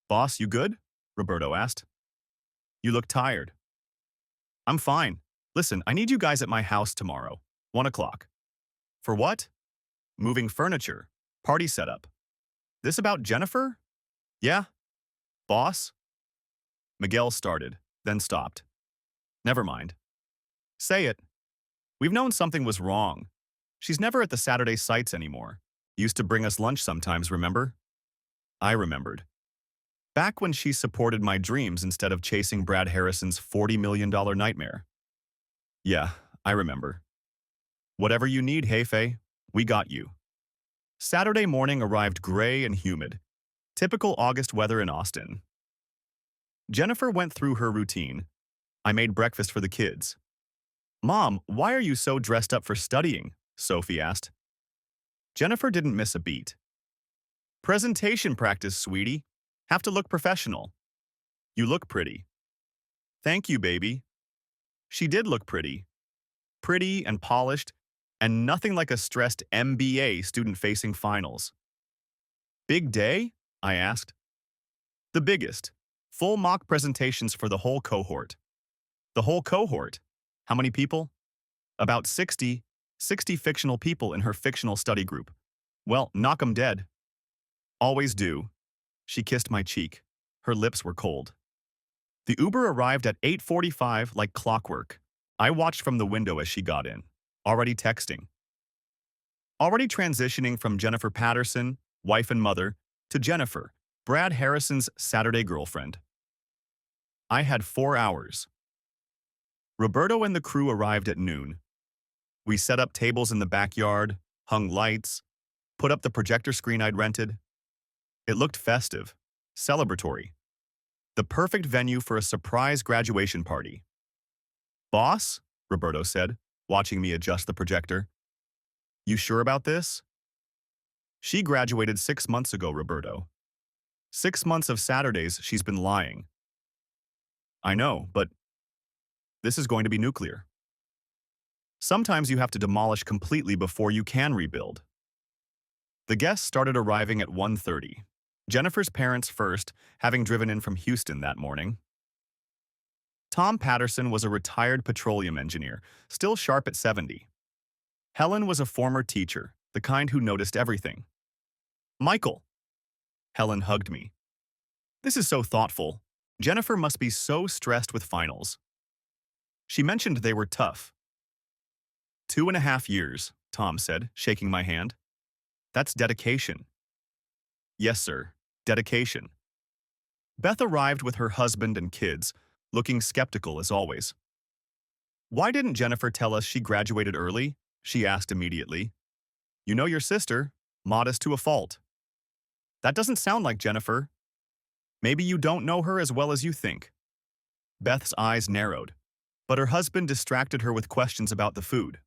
"Boss, you good?" Roberto asked. "You look tired." "I'm fine. Listen, I need you guys at my house tomorrow, 1 o'clock. "For what?" "Moving furniture. Party setup." "This about Jennifer?" "Yeah." "Boss?" Miguel started, then stopped. "Never mind." "Say it. We've known something was wrong. She's never at the Saturday sites anymore. Used to bring us lunch sometimes, remember?" I remembered. Back when she supported my dreams instead of chasing Brad Harrison's $40 million nightmare. "Yeah, I remember." "Whatever you need, Hefe, we got you." Saturday morning arrived gray and humid. Typical August weather in Austin. Jennifer went through her routine. I made breakfast for the kids. "Mom, why are you so dressed up for studying?" Sophie asked. Jennifer didn't miss a beat. "Presentation practice, sweetie. Have to look professional." "You look pretty." "Thank you, baby." She did look pretty. Pretty and polished, and nothing like a stressed MBA student facing finals. "Big day?" I asked. "The biggest. Full mock presentations for the whole cohort." "The whole cohort? How many people?" "About 60 fictional people in her fictional study group. Well, knock 'em dead." "Always do." She kissed my cheek. Her lips were cold. The Uber arrived at 8:45 like clockwork. I watched from the window as she got in, already texting. Already transitioning from Jennifer Patterson, wife and mother, to Jennifer, Brad Harrison's Saturday girlfriend. I had 4 hours. Roberto and the crew arrived at noon. We set up tables in the backyard, hung lights, put up the projector screen I'd rented. It looked festive, celebratory. The perfect venue for a surprise graduation party. "Boss?" Roberto said, watching me adjust the projector. "You sure about this?" "She graduated 6 months ago, Roberto. 6 months of Saturdays she's been lying." "I know, but this is going to be nuclear. Sometimes you have to demolish completely before you can rebuild." The guests started arriving at 1:30. Jennifer's parents first, having driven in from Houston that morning. Tom Patterson was a retired petroleum engineer, still sharp at 70. Helen was a former teacher, the kind who noticed everything. "Michael." Helen hugged me. "This is so thoughtful. Jennifer must be so stressed with finals." She mentioned they were tough. 2.5 years, Tom said, shaking my hand. "That's dedication." "Yes, sir, dedication." Beth arrived with her husband and kids, looking skeptical as always. "Why didn't Jennifer tell us she graduated early?" she asked immediately. "You know your sister, modest to a fault." "That doesn't sound like Jennifer." "Maybe you don't know her as well as you think." Beth's eyes narrowed, but her husband distracted her with questions about the food.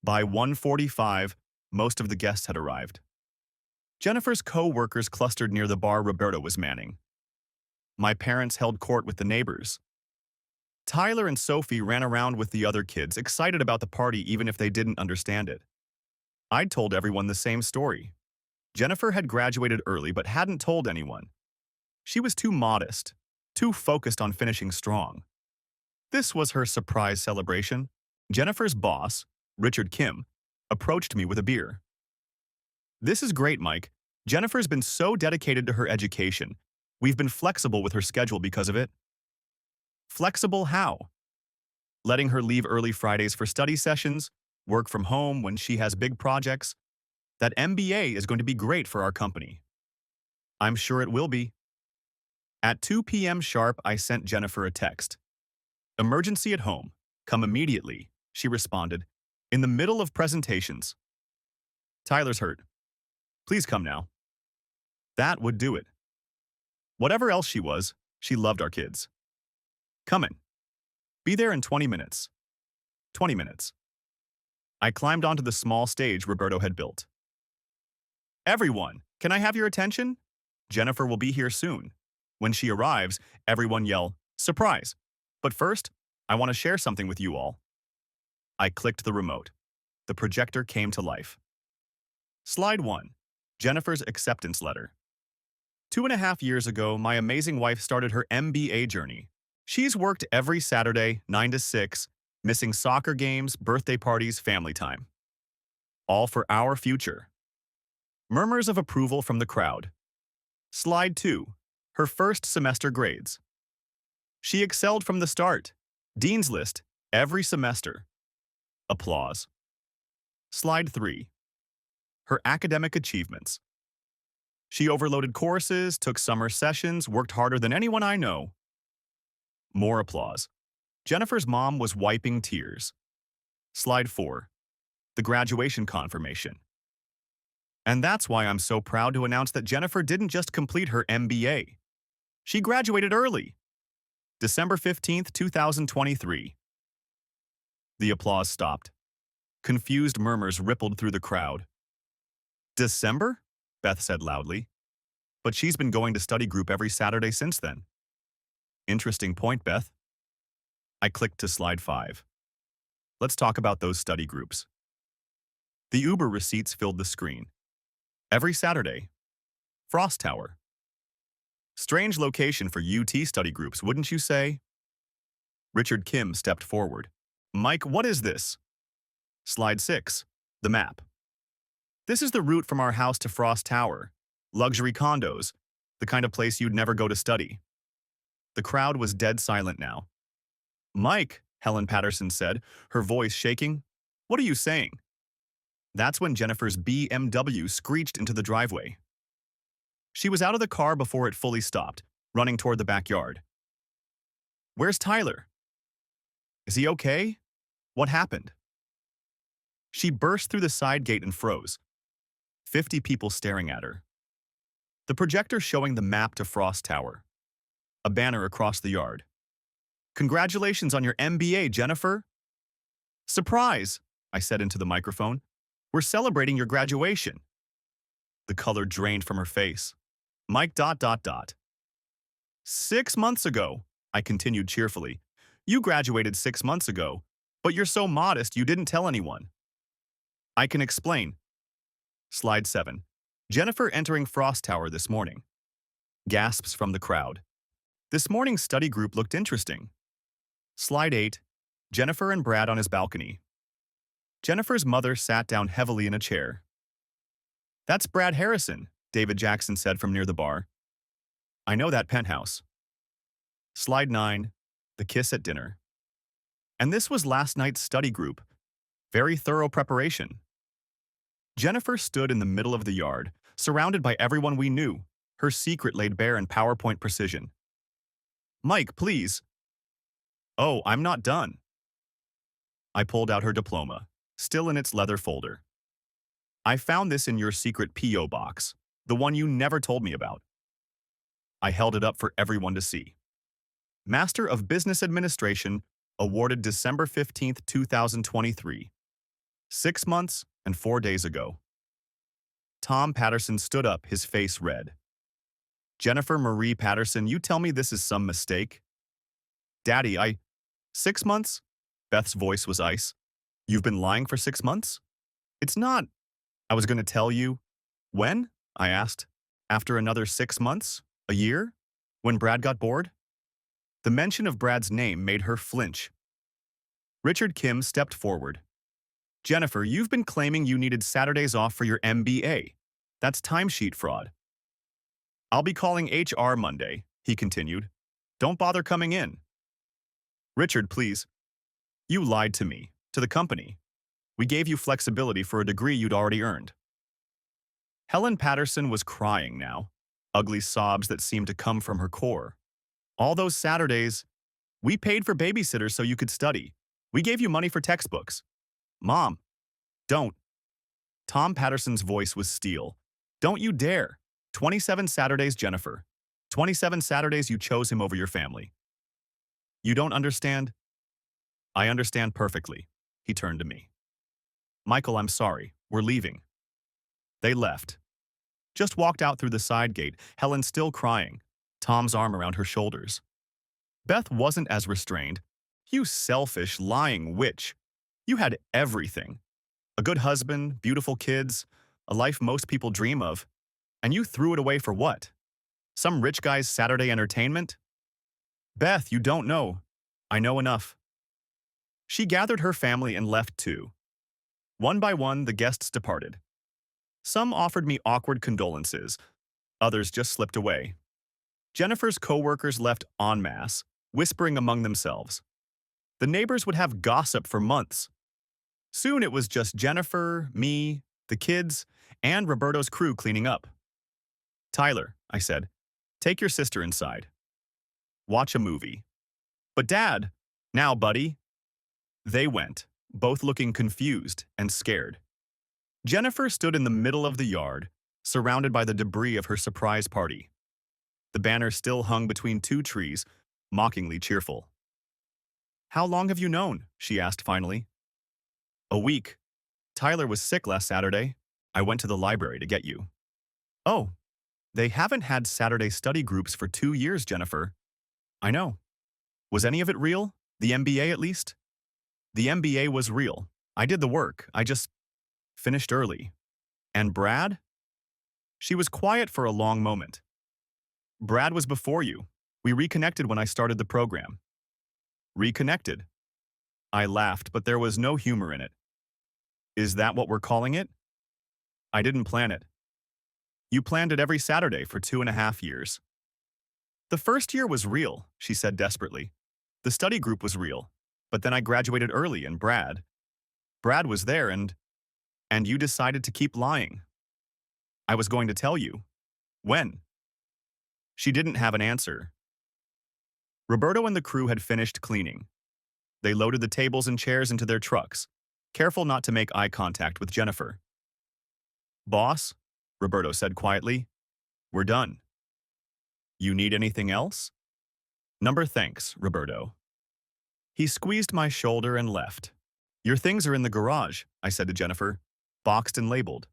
By 1:45, most of the guests had arrived. Jennifer's co-workers clustered near the bar Roberto was manning. My parents held court with the neighbors. Tyler and Sophie ran around with the other kids, excited about the party even if they didn't understand it. I'd told everyone the same story. Jennifer had graduated early but hadn't told anyone. She was too modest, too focused on finishing strong. This was her surprise celebration. Jennifer's boss, Richard Kim, approached me with a beer. "This is great, Mike. Jennifer's been so dedicated to her education. We've been flexible with her schedule because of it." "Flexible how?" "Letting her leave early Fridays for study sessions, work from home when she has big projects. That MBA is going to be great for our company." "I'm sure it will be." At 2 p.m. sharp, I sent Jennifer a text. "Emergency at home. Come immediately," she responded, "in the middle of presentations. Tyler's hurt. Please come now." That would do it. Whatever else she loved our kids. "Coming. Be there in 20 minutes. 20 minutes. I climbed onto the small stage Roberto had built. "Everyone, can I have your attention? Jennifer will be here soon." When she arrives, everyone yell, "Surprise!" But first, I want to share something with you all. I clicked the remote. The projector came to life. Slide 1. Jennifer's acceptance letter. 2.5 years ago, my amazing wife started her MBA journey. She's worked every Saturday, 9 to 6, missing soccer games, birthday parties, family time. All for our future. Murmurs of approval from the crowd. Slide 2. Her first semester grades. She excelled from the start. Dean's List, every semester. Applause. Slide 3. Her academic achievements. She overloaded courses, took summer sessions, worked harder than anyone I know. More applause. Jennifer's mom was wiping tears. Slide 4. The graduation confirmation. And that's why I'm so proud to announce that Jennifer didn't just complete her MBA. She graduated early. December 15th, 2023. The applause stopped. Confused murmurs rippled through the crowd. December? Beth said loudly. But she's been going to study group every Saturday since then. Interesting point, Beth. I clicked to slide 5. Let's talk about those study groups. The Uber receipts filled the screen. Every Saturday. Frost Tower. Strange location for UT study groups, wouldn't you say? Richard Kim stepped forward. Mike, what is this? Slide 6. The map. This is the route from our house to Frost Tower. Luxury condos, the kind of place you'd never go to study. The crowd was dead silent now. Mike, Helen Patterson said, her voice shaking. What are you saying? That's when Jennifer's BMW screeched into the driveway. She was out of the car before it fully stopped, running toward the backyard. Where's Tyler? Is he okay? What happened? She burst through the side gate and froze. 50 people staring at her. The projector showing the map to Frost Tower. A banner across the yard. Congratulations on your MBA, Jennifer. Surprise, I said into the microphone. We're celebrating your graduation. The color drained from her face. Mike ... 6 months ago, I continued cheerfully. You graduated 6 months ago, but you're so modest you didn't tell anyone. I can explain. Slide 7. Jennifer entering Frost Tower this morning. Gasps from the crowd. This morning's study group looked interesting. Slide 8. Jennifer and Brad on his balcony. Jennifer's mother sat down heavily in a chair. That's Brad Harrison, David Jackson said from near the bar. I know that penthouse. Slide 9. The kiss at dinner. And this was last night's study group. Very thorough preparation. Jennifer stood in the middle of the yard, surrounded by everyone we knew, her secret laid bare in PowerPoint precision. Mike, please. Oh, I'm not done. I pulled out her diploma, still in its leather folder. I found this in your secret P.O. box, the one you never told me about. I held it up for everyone to see. Master of Business Administration, awarded December 15th, 2023. 6 months and 4 days ago. Tom Patterson stood up, his face red. Jennifer Marie Patterson, you tell me this is some mistake? Daddy, 6 months? Beth's voice was ice. You've been lying for 6 months? It's not. I was going to tell you. When? I asked. After another 6 months? A year? When Brad got bored? The mention of Brad's name made her flinch. Richard Kim stepped forward. Jennifer, you've been claiming you needed Saturdays off for your MBA. That's timesheet fraud. I'll be calling HR Monday, he continued. Don't bother coming in. Richard, please. You lied to me, to the company. We gave you flexibility for a degree you'd already earned. Helen Patterson was crying now, ugly sobs that seemed to come from her core. All those Saturdays, we paid for babysitters so you could study. We gave you money for textbooks. Mom, don't. Tom Patterson's voice was steel. Don't you dare. 27 Saturdays, Jennifer. 27 Saturdays you chose him over your family. You don't understand? I understand perfectly. He turned to me. Michael, I'm sorry. We're leaving. They left. Just walked out through the side gate, Helen still crying, Tom's arm around her shoulders. Beth wasn't as restrained. You selfish, lying witch. You had everything. A good husband, beautiful kids, a life most people dream of, and you threw it away for what? Some rich guy's Saturday entertainment? Beth, you don't know. I know enough. She gathered her family and left too. One by one, the guests departed. Some offered me awkward condolences, others just slipped away. Jennifer's co-workers left en masse, whispering among themselves. The neighbors would have gossip for months. Soon it was just Jennifer, me, the kids, and Roberto's crew cleaning up. Tyler, I said, take your sister inside. Watch a movie. But Dad, now, buddy. They went, both looking confused and scared. Jennifer stood in the middle of the yard, surrounded by the debris of her surprise party. The banner still hung between two trees, mockingly cheerful. How long have you known? She asked finally. A week. Tyler was sick last Saturday. I went to the library to get you. Oh, they haven't had Saturday study groups for 2 years, Jennifer. I know. Was any of it real? The MBA at least? The MBA was real. I did the work. I just finished early. And Brad? She was quiet for a long moment. Brad was before you. We reconnected when I started the program. Reconnected? I laughed, but there was no humor in it. Is that what we're calling it? I didn't plan it. You planned it every Saturday for 2.5 years. The first year was real, she said desperately. The study group was real, but then I graduated early and Brad was there and you decided to keep lying. I was going to tell you. When? She didn't have an answer. Roberto and the crew had finished cleaning. They loaded the tables and chairs into their trucks, careful not to make eye contact with Jennifer. Boss, Roberto said quietly, we're done. You need anything else? Number thanks, Roberto. He squeezed my shoulder and left. Your things are in the garage, I said to Jennifer, boxed and labeled.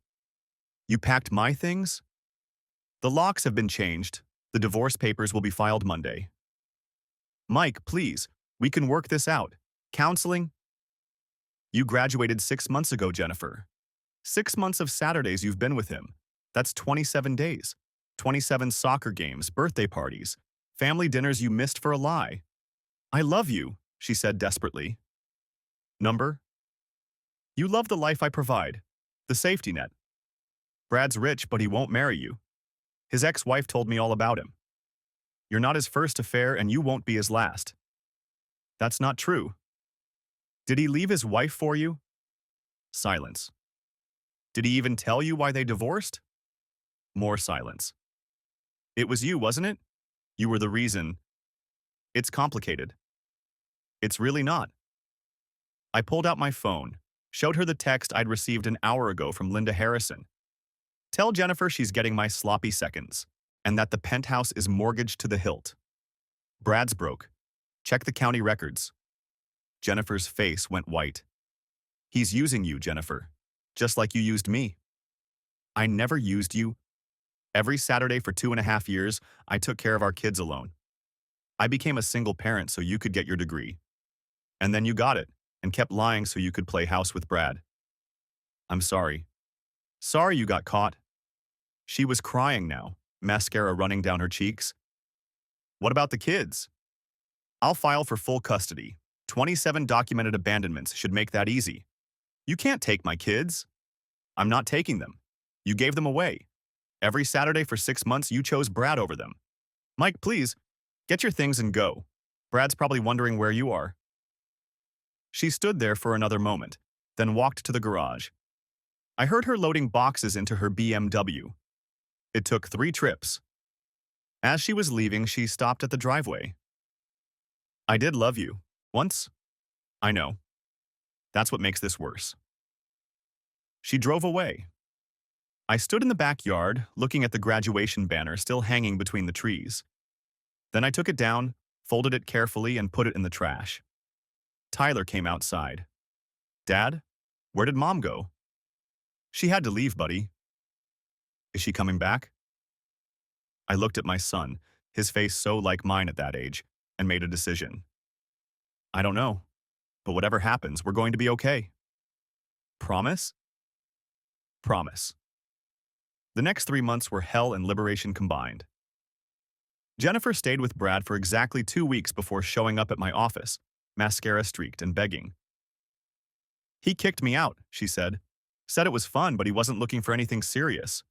You packed my things? The locks have been changed. The divorce papers will be filed Monday. Mike, please, we can work this out. Counseling? You graduated 6 months ago, Jennifer. 6 months of Saturdays you've been with him. That's 27 days. 27 soccer games, birthday parties, family dinners you missed for a lie. I love you, she said desperately. Number? You love the life I provide, the safety net. Brad's rich, but he won't marry you. His ex-wife told me all about him. You're not his first affair and you won't be his last. That's not true. Did he leave his wife for you? Silence. Did he even tell you why they divorced? More silence. It was you, wasn't it? You were the reason. It's complicated. It's really not. I pulled out my phone, showed her the text I'd received an hour ago from Linda Harrison. Tell Jennifer she's getting my sloppy seconds, and that the penthouse is mortgaged to the hilt. Brad's broke. Check the county records. Jennifer's face went white. He's using you, Jennifer, just like you used me. I never used you. Every Saturday for 2.5 years, I took care of our kids alone. I became a single parent so you could get your degree. And then you got it, and kept lying so you could play house with Brad. I'm sorry. Sorry you got caught. She was crying now, mascara running down her cheeks. What about the kids? I'll file for full custody. 27 documented abandonments should make that easy. You can't take my kids. I'm not taking them. You gave them away. Every Saturday for 6 months, you chose Brad over them. Mike, please, get your things and go. Brad's probably wondering where you are. She stood there for another moment, then walked to the garage. I heard her loading boxes into her BMW. It took 3 trips. As she was leaving, she stopped at the driveway. I did love you. Once. I know. That's what makes this worse. She drove away. I stood in the backyard, looking at the graduation banner still hanging between the trees. Then I took it down, folded it carefully, and put it in the trash. Tyler came outside. Dad, where did Mom go? She had to leave, buddy. Is she coming back? I looked at my son, his face so like mine at that age, and made a decision. I don't know. But whatever happens, we're going to be okay. Promise? Promise. The next 3 months were hell and liberation combined. Jennifer stayed with Brad for exactly 2 weeks before showing up at my office, mascara streaked and begging. He kicked me out, she said. Said it was fun, but he wasn't looking for anything serious.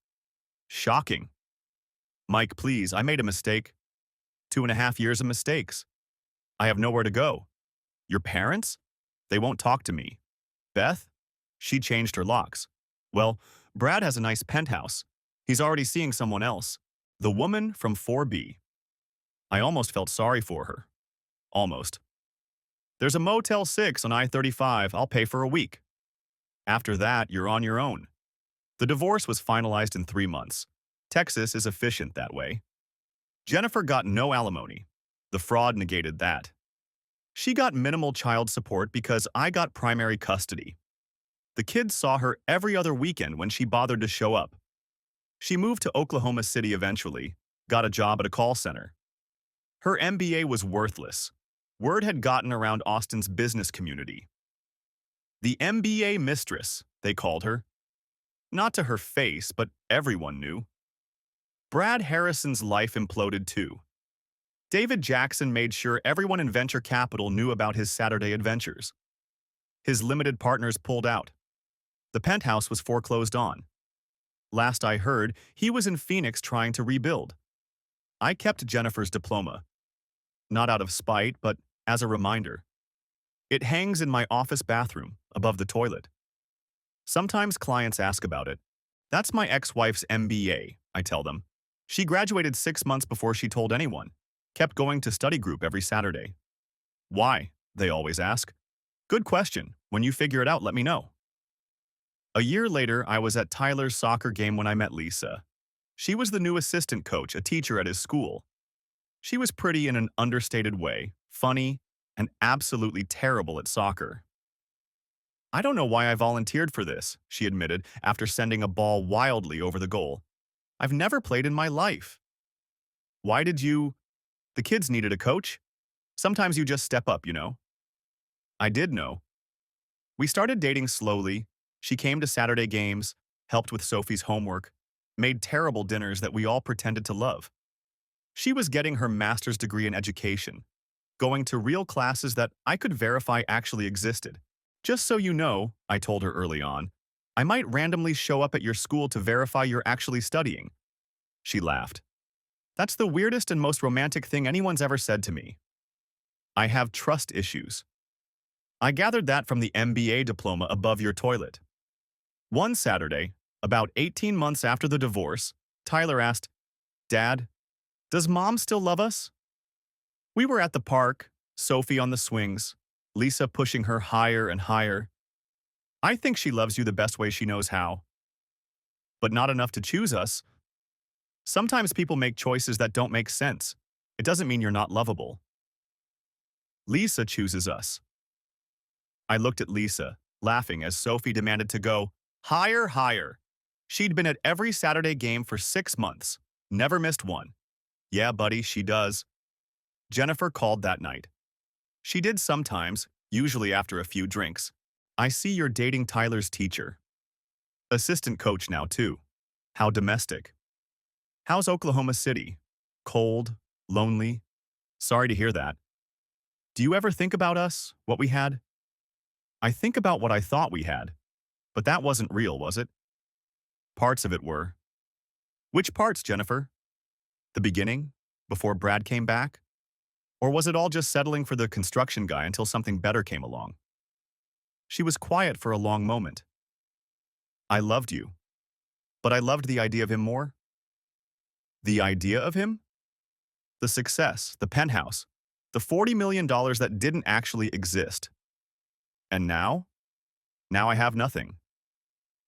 Shocking. Mike, please, I made a mistake. 2.5 years of mistakes. I have nowhere to go. Your parents? They won't talk to me. Beth? She changed her locks. Well, Brad has a nice penthouse. He's already seeing someone else. The woman from 4B. I almost felt sorry for her. Almost. There's a Motel 6 on I-35. I'll pay for a week. After that, you're on your own. The divorce was finalized in 3 months. Texas is efficient that way. Jennifer got no alimony. The fraud negated that. She got minimal child support because I got primary custody. The kids saw her every other weekend when she bothered to show up. She moved to Oklahoma City eventually, got a job at a call center. Her MBA was worthless. Word had gotten around Austin's business community. The MBA mistress, they called her. Not to her face, but everyone knew. Brad Harrison's life imploded too. David Jackson made sure everyone in venture capital knew about his Saturday adventures. His limited partners pulled out. The penthouse was foreclosed on. Last I heard, he was in Phoenix trying to rebuild. I kept Jennifer's diploma. Not out of spite, but as a reminder. It hangs in my office bathroom, above the toilet. Sometimes clients ask about it. That's my ex-wife's MBA, I tell them. She graduated 6 months before she told anyone. Kept going to study group every Saturday. Why? They always ask. Good question. When you figure it out, let me know. A year later, I was at Tyler's soccer game when I met Lisa. She was the new assistant coach, a teacher at his school. She was pretty in an understated way, funny, and absolutely terrible at soccer. I don't know why I volunteered for this, she admitted after sending a ball wildly over the goal. I've never played in my life. Why did you? The kids needed a coach? Sometimes you just step up, you know. I did know. We started dating slowly. She came to Saturday games, helped with Sophie's homework, made terrible dinners that we all pretended to love. She was getting her master's degree in education, going to real classes that I could verify actually existed. Just so you know, I told her early on, I might randomly show up at your school to verify you're actually studying. She laughed. That's the weirdest and most romantic thing anyone's ever said to me. I have trust issues. I gathered that from the MBA diploma above your toilet. One Saturday, about 18 months after the divorce, Tyler asked, Dad, does Mom still love us? We were at the park, Sophie on the swings, Lisa pushing her higher and higher. I think she loves you the best way she knows how. But not enough to choose us. Sometimes people make choices that don't make sense. It doesn't mean you're not lovable. Lisa chooses us. I looked at Lisa, laughing as Sophie demanded to go higher, higher. She'd been at every Saturday game for 6 months, never missed one. Yeah, buddy, she does. Jennifer called that night. She did sometimes, usually after a few drinks. I see you're dating Tyler's teacher. Assistant coach now, too. How domestic. How's Oklahoma City? Cold? Lonely? Sorry to hear that. Do you ever think about us, what we had? I think about what I thought we had. But that wasn't real, was it? Parts of it were. Which parts, Jennifer? The beginning? Before Brad came back? Or was it all just settling for the construction guy until something better came along? She was quiet for a long moment. I loved you. But I loved the idea of him more. The idea of him? The success, the penthouse, the $40 million that didn't actually exist. And now? Now I have nothing.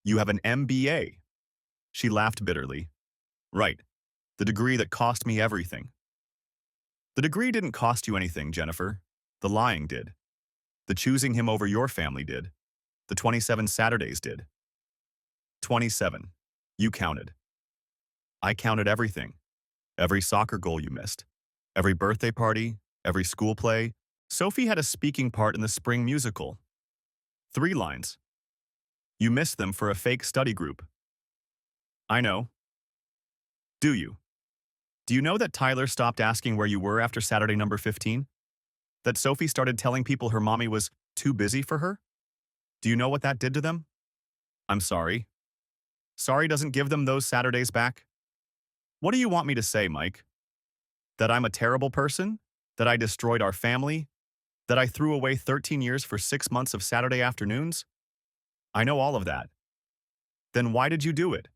You have an MBA. She laughed bitterly. Right. The degree that cost me everything. The degree didn't cost you anything, Jennifer. The lying did. The choosing him over your family did. The 27 Saturdays did. 27. You counted. I counted everything. Every soccer goal you missed. Every birthday party. Every school play. Sophie had a speaking part in the spring musical. 3 lines. You missed them for a fake study group. I know. Do you? Do you know that Tyler stopped asking where you were after Saturday number 15? That Sophie started telling people her mommy was too busy for her? Do you know what that did to them? I'm sorry. Sorry doesn't give them those Saturdays back? What do you want me to say, Mike? That I'm a terrible person? That I destroyed our family? That I threw away 13 years for 6 months of Saturday afternoons? I know all of that. Then why did you do it?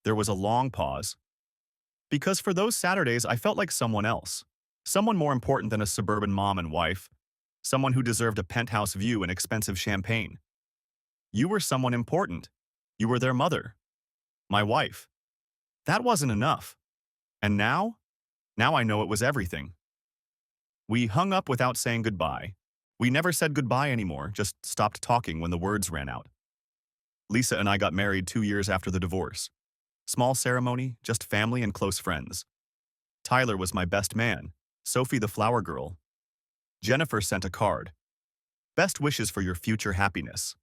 There was a long pause. Because for those Saturdays, I felt like someone else. Someone more important than a suburban mom and wife. Someone who deserved a penthouse view and expensive champagne. You were someone important. You were their mother. My wife. That wasn't enough. And now? Now I know it was everything. We hung up without saying goodbye. We never said goodbye anymore, just stopped talking when the words ran out. Lisa and I got married 2 years after the divorce. Small ceremony, just family and close friends. Tyler was my best man, Sophie the flower girl. Jennifer sent a card. Best wishes for your future happiness.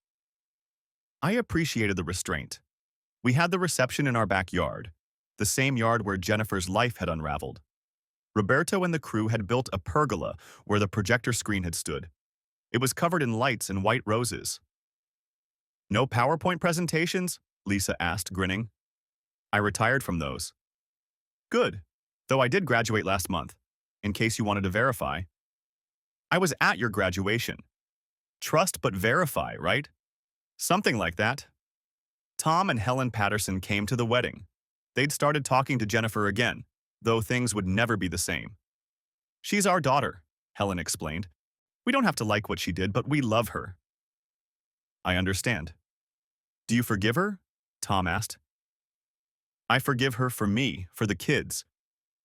I appreciated the restraint. We had the reception in our backyard, the same yard where Jennifer's life had unraveled. Roberto and the crew had built a pergola where the projector screen had stood. It was covered in lights and white roses. No PowerPoint presentations? Lisa asked, grinning. I retired from those. Good, though I did graduate last month, in case you wanted to verify. I was at your graduation. Trust but verify, right? Something like that. Tom and Helen Patterson came to the wedding. They'd started talking to Jennifer again, though things would never be the same. She's our daughter, Helen explained. We don't have to like what she did, but we love her. I understand. Do you forgive her? Tom asked. I forgive her for me, for the kids.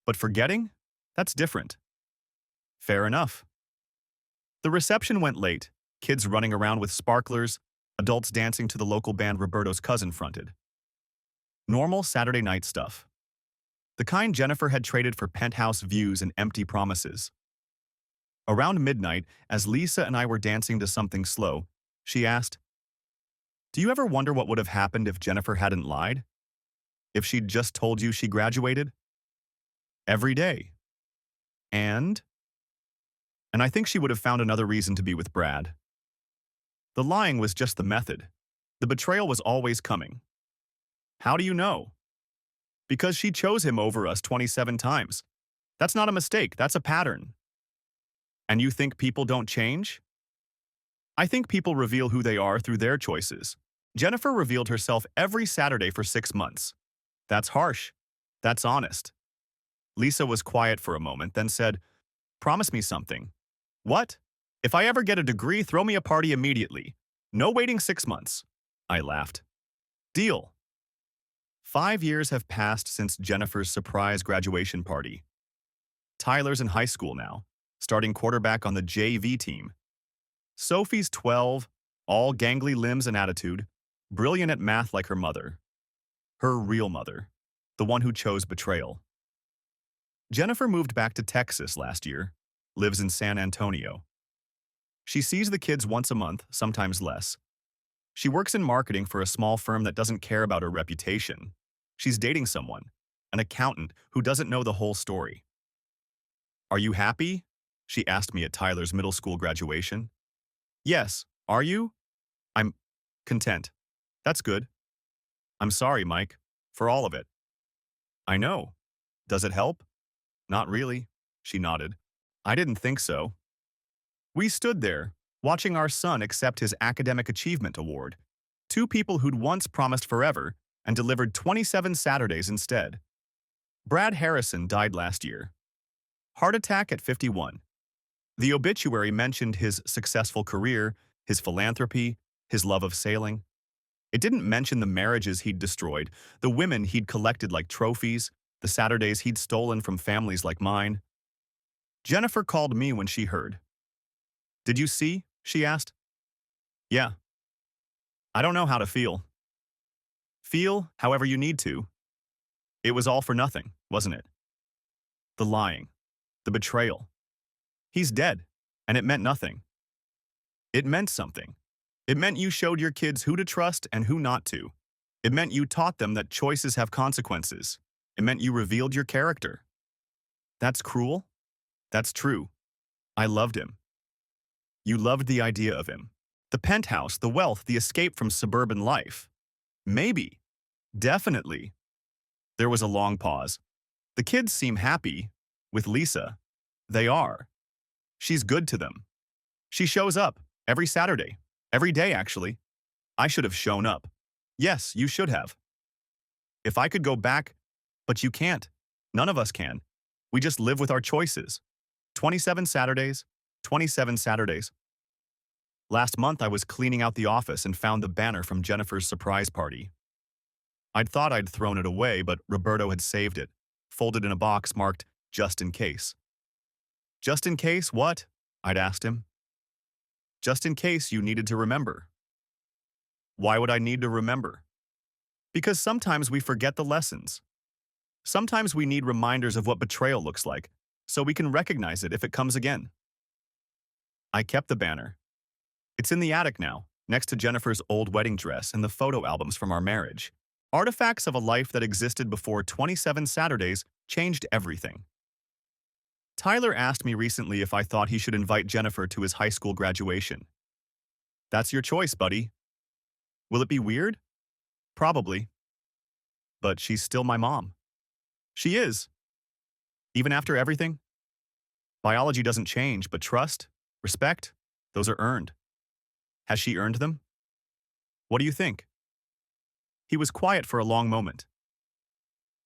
But forgetting? That's different. Fair enough. The reception went late, kids running around with sparklers, adults dancing to the local band Roberto's cousin fronted. Normal Saturday night stuff. The kind Jennifer had traded for penthouse views and empty promises. Around midnight, as Lisa and I were dancing to something slow, she asked, Do you ever wonder what would have happened if Jennifer hadn't lied? If she'd just told you she graduated? Every day. And I think she would have found another reason to be with Brad. The lying was just the method. The betrayal was always coming. How do you know? Because she chose him over us 27 times. That's not a mistake, that's a pattern. And you think people don't change? I think people reveal who they are through their choices. Jennifer revealed herself every Saturday for 6 months. That's harsh. That's honest. Lisa was quiet for a moment, then said, Promise me something. What? If I ever get a degree, throw me a party immediately. No waiting 6 months. I laughed. Deal. 5 years have passed since Jennifer's surprise graduation party. Tyler's in high school now, starting quarterback on the JV team. Sophie's 12, all gangly limbs and attitude, brilliant at math like her mother. Her real mother, the one who chose betrayal. Jennifer moved back to Texas last year, lives in San Antonio. She sees the kids once a month, sometimes less. She works in marketing for a small firm that doesn't care about her reputation. She's dating someone, an accountant who doesn't know the whole story. Are you happy? She asked me at Tyler's middle school graduation. Yes, are you? I'm content. That's good. I'm sorry, Mike, for all of it. I know. Does it help? Not really, she nodded. I didn't think so. We stood there, watching our son accept his Academic Achievement Award. 2 people who'd once promised forever and delivered 27 Saturdays instead. Brad Harrison died last year. Heart attack at 51. The obituary mentioned his successful career, his philanthropy, his love of sailing. It didn't mention the marriages he'd destroyed, the women he'd collected like trophies, the Saturdays he'd stolen from families like mine. Jennifer called me when she heard. Did you see? She asked. Yeah. I don't know how to feel. Feel however you need to. It was all for nothing, wasn't it? The lying. The betrayal. He's dead. And it meant nothing. It meant something. It meant you showed your kids who to trust and who not to. It meant you taught them that choices have consequences. It meant you revealed your character. That's cruel? That's true. I loved him. You loved the idea of him. The penthouse, the wealth, the escape from suburban life. Maybe. Definitely. There was a long pause. The kids seem happy. With Lisa. They are. She's good to them. She shows up. Every Saturday. Every day, actually. I should have shown up. Yes, you should have. If I could go back, but you can't. None of us can. We just live with our choices. 27 Saturdays, 27 Saturdays. Last month I was cleaning out the office and found the banner from Jennifer's surprise party. I'd thought I'd thrown it away, but Roberto had saved it, folded in a box marked, just in case. Just in case what? I'd asked him. Just in case you needed to remember. Why would I need to remember? Because sometimes we forget the lessons. Sometimes we need reminders of what betrayal looks like, so we can recognize it if it comes again. I kept the banner. It's in the attic now, next to Jennifer's old wedding dress and the photo albums from our marriage. Artifacts of a life that existed before 27 Saturdays changed everything. Tyler asked me recently if I thought he should invite Jennifer to his high school graduation. That's your choice, buddy. Will it be weird? Probably. But she's still my mom. She is. Even after everything? Biology doesn't change, but trust, respect, those are earned. Has she earned them? What do you think? He was quiet for a long moment.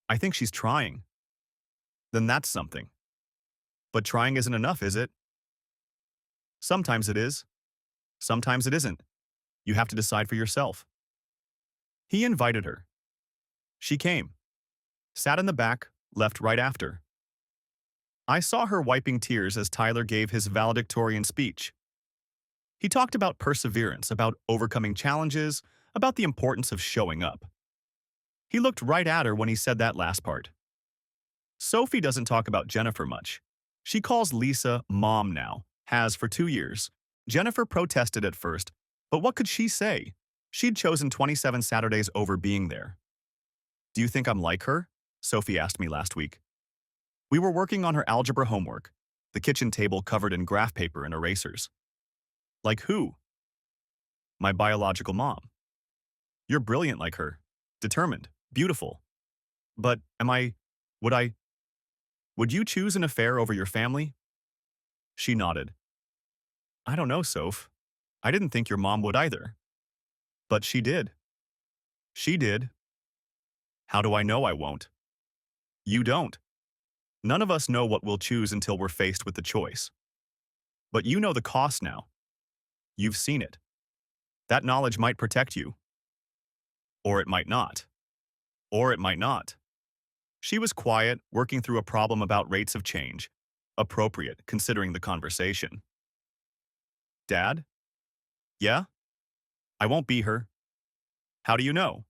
I think she's trying. Then that's something. But trying isn't enough, is it? Sometimes it is. Sometimes it isn't. You have to decide for yourself. He invited her. She came. Sat in the back, left right after. I saw her wiping tears as Tyler gave his valedictorian speech. He talked about perseverance, about overcoming challenges, about the importance of showing up. He looked right at her when he said that last part. Sophie doesn't talk about Jennifer much. She calls Lisa Mom now, has for 2 years. Jennifer protested at first, but what could she say? She'd chosen 27 Saturdays over being there. Do you think I'm like her? Sophie asked me last week. We were working on her algebra homework, the kitchen table covered in graph paper and erasers. Like who? My biological mom. You're brilliant like her, determined, beautiful. But would you choose an affair over your family? She nodded. I don't know, Soph. I didn't think your mom would either. But she did. She did. How do I know I won't? You don't. None of us know what we'll choose until we're faced with the choice. But you know the cost now. You've seen it. That knowledge might protect you. Or it might not. Or it might not. She was quiet, working through a problem about rates of change. Appropriate, considering the conversation. Dad? Yeah? I won't be her. How do you know?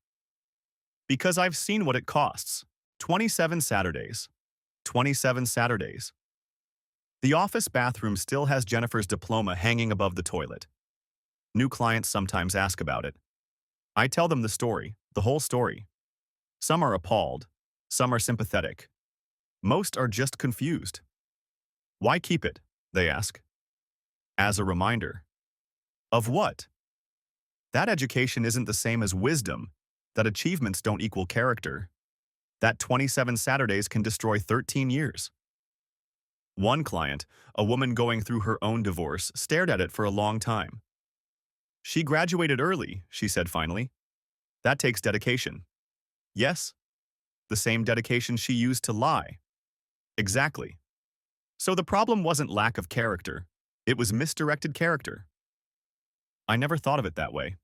Because I've seen what it costs. 27 Saturdays. 27 Saturdays. The office bathroom still has Jennifer's diploma hanging above the toilet. New clients sometimes ask about it. I tell them the story, the whole story. Some are appalled. Some are sympathetic. Most are just confused. Why keep it? They ask. As a reminder. Of what? That education isn't the same as wisdom, that achievements don't equal character, that 27 Saturdays can destroy 13 years. One client, a woman going through her own divorce, stared at it for a long time. She graduated early, she said finally. That takes dedication. Yes? The same dedication she used to lie. Exactly. So the problem wasn't lack of character. It was misdirected character. I never thought of it that way.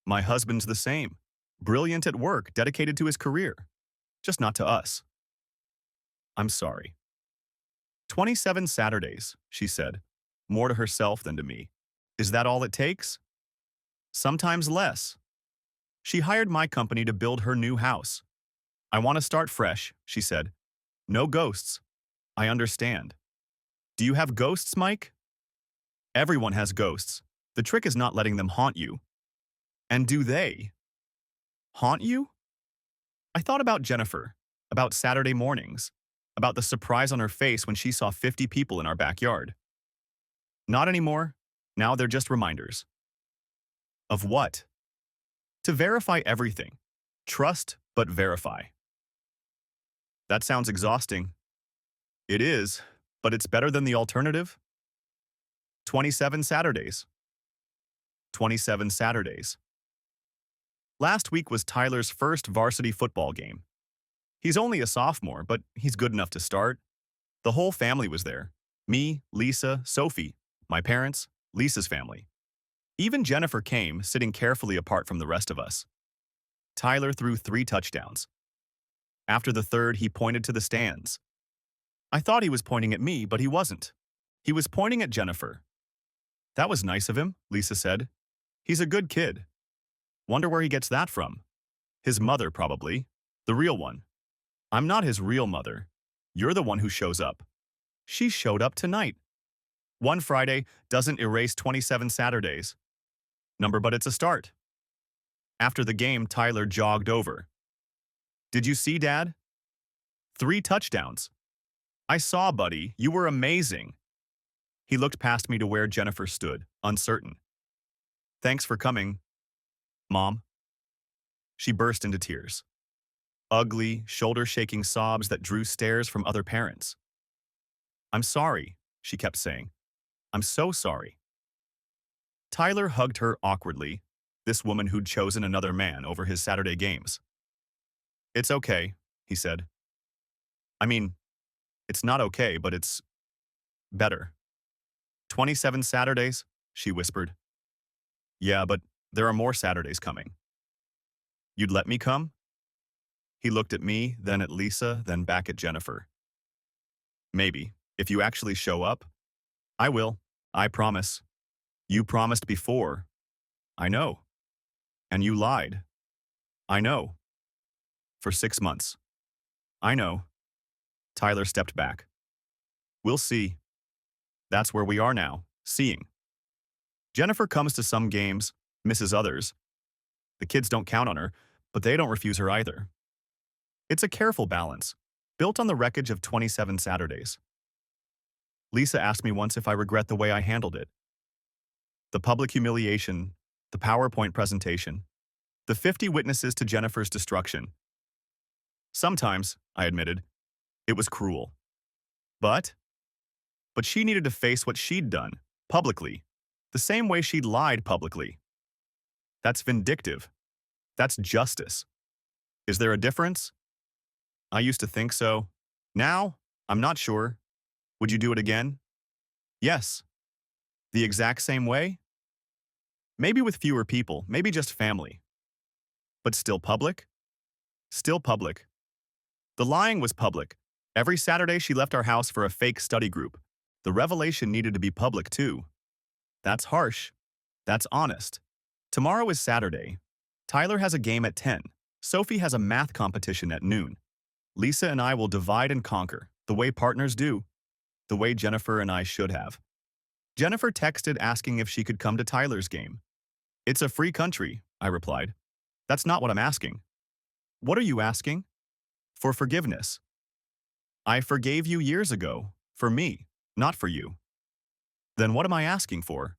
My husband's the same. Brilliant at work, dedicated to his career. Just not to us. I'm sorry. 27 Saturdays, she said, more to herself than to me. Is that all it takes? Sometimes less. She hired my company to build her new house. I want to start fresh, she said. No ghosts. I understand. Do you have ghosts, Mike? Everyone has ghosts. The trick is not letting them haunt you. And do they haunt you? I thought about Jennifer, about Saturday mornings, about the surprise on her face when she saw 50 people in our backyard. Not anymore. Now they're just reminders. Of what? To verify everything. Trust, but verify. That sounds exhausting. It is, but it's better than the alternative. 27 Saturdays. 27 Saturdays. Last week was Tyler's first varsity football game. He's only a sophomore, but he's good enough to start. The whole family was there. Me, Lisa, Sophie, my parents, Lisa's family. Even Jennifer came, sitting carefully apart from the rest of us. Tyler threw 3 touchdowns. After the third, he pointed to the stands. I thought he was pointing at me, but he wasn't. He was pointing at Jennifer. That was nice of him, Lisa said. He's a good kid. Wonder where he gets that from. His mother, probably. The real one. I'm not his real mother. You're the one who shows up. She showed up tonight. One Friday doesn't erase 27 Saturdays. But it's a start. After the game, Tyler jogged over. Did you see, Dad? 3 touchdowns. I saw, buddy. You were amazing. He looked past me to where Jennifer stood, uncertain. Thanks for coming, Mom. She burst into tears. Ugly, shoulder-shaking sobs that drew stares from other parents. I'm sorry, she kept saying. I'm so sorry. Tyler hugged her awkwardly, this woman who'd chosen another man over his Saturday games. It's okay, he said. I mean, it's not okay, but it's better. 27 Saturdays, she whispered. Yeah, but there are more Saturdays coming. You'd let me come? He looked at me, then at Lisa, then back at Jennifer. Maybe, if you actually show up. I will, I promise. You promised before. I know. And you lied. I know. For 6 months. I know. Tyler stepped back. We'll see. That's where we are now, seeing. Jennifer comes to some games, misses others. The kids don't count on her, but they don't refuse her either. It's a careful balance, built on the wreckage of 27 Saturdays. Lisa asked me once if I regret the way I handled it. The public humiliation, the PowerPoint presentation, the 50 witnesses to Jennifer's destruction. Sometimes, I admitted, it was cruel. But she needed to face what she'd done, publicly, the same way she'd lied publicly. That's vindictive. That's justice. Is there a difference? I used to think so. Now, I'm not sure. Would you do it again? Yes. The exact same way? Maybe with fewer people, maybe just family. But still public? Still public. The lying was public. Every Saturday she left our house for a fake study group. The revelation needed to be public too. That's harsh. That's honest. Tomorrow is Saturday. Tyler has a game at 10. Sophie has a math competition at noon. Lisa and I will divide and conquer, the way partners do, the way Jennifer and I should have. Jennifer texted asking if she could come to Tyler's game. It's a free country, I replied. That's not what I'm asking. What are you asking? For forgiveness. I forgave you years ago, for me, not for you. Then what am I asking for?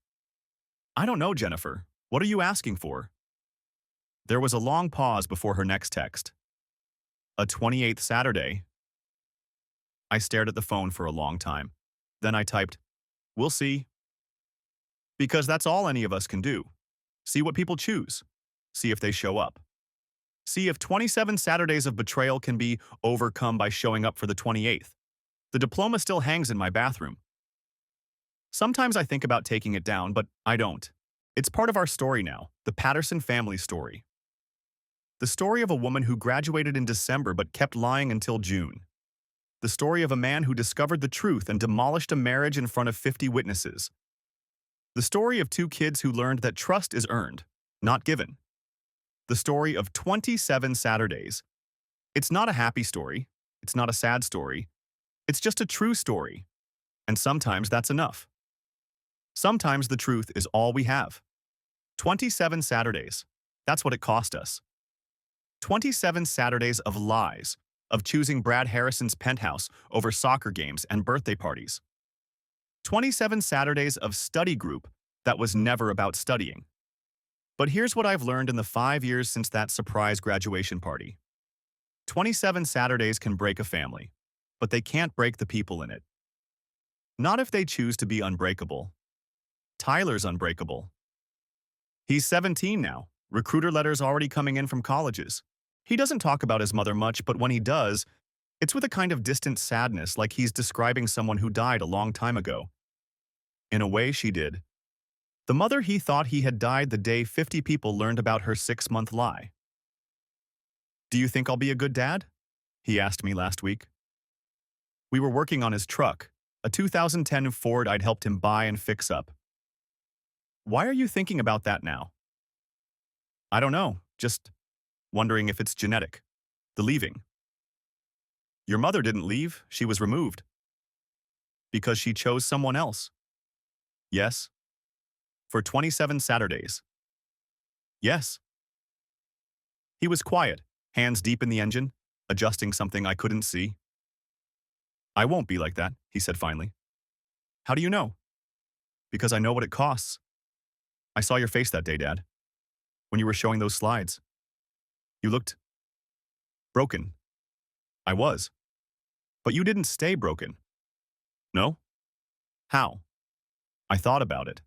I don't know, Jennifer. What are you asking for? There was a long pause before her next text. A 28th Saturday. I stared at the phone for a long time. Then I typed, we'll see. Because that's all any of us can do. See what people choose. See if they show up. See if 27 Saturdays of betrayal can be overcome by showing up for the 28th. The diploma still hangs in my bathroom. Sometimes I think about taking it down, but I don't. It's part of our story now, the Patterson family story. The story of a woman who graduated in December but kept lying until June. The story of a man who discovered the truth and demolished a marriage in front of 50 witnesses. The story of 2 kids who learned that trust is earned, not given. The story of 27 Saturdays. It's not a happy story. It's not a sad story. It's just a true story. And sometimes that's enough. Sometimes the truth is all we have. 27 Saturdays. That's what it cost us. 27 Saturdays of lies, of choosing Brad Harrison's penthouse over soccer games and birthday parties. 27 Saturdays of study group that was never about studying. But here's what I've learned in the 5 years since that surprise graduation party. 27 Saturdays can break a family, but they can't break the people in it. Not if they choose to be unbreakable. Tyler's unbreakable. He's 17 now. Recruiter letters already coming in from colleges. He doesn't talk about his mother much, but when he does, it's with a kind of distant sadness, like he's describing someone who died a long time ago. In a way, she did. The mother he thought he had died the day 50 people learned about her 6-month lie. "Do you think I'll be a good dad?" he asked me last week. We were working on his truck, a 2010 Ford I'd helped him buy and fix up. "Why are you thinking about that now?" "I don't know, just wondering if it's genetic. The leaving." "Your mother didn't leave, she was removed." "Because she chose someone else." "Yes." "For 27 Saturdays." "Yes." He was quiet, hands deep in the engine, adjusting something I couldn't see. "I won't be like that," he said finally. "How do you know?" "Because I know what it costs. I saw your face that day, Dad, when you were showing those slides. You looked broken." "I was." "But you didn't stay broken." "No?" "How?" "I thought about it."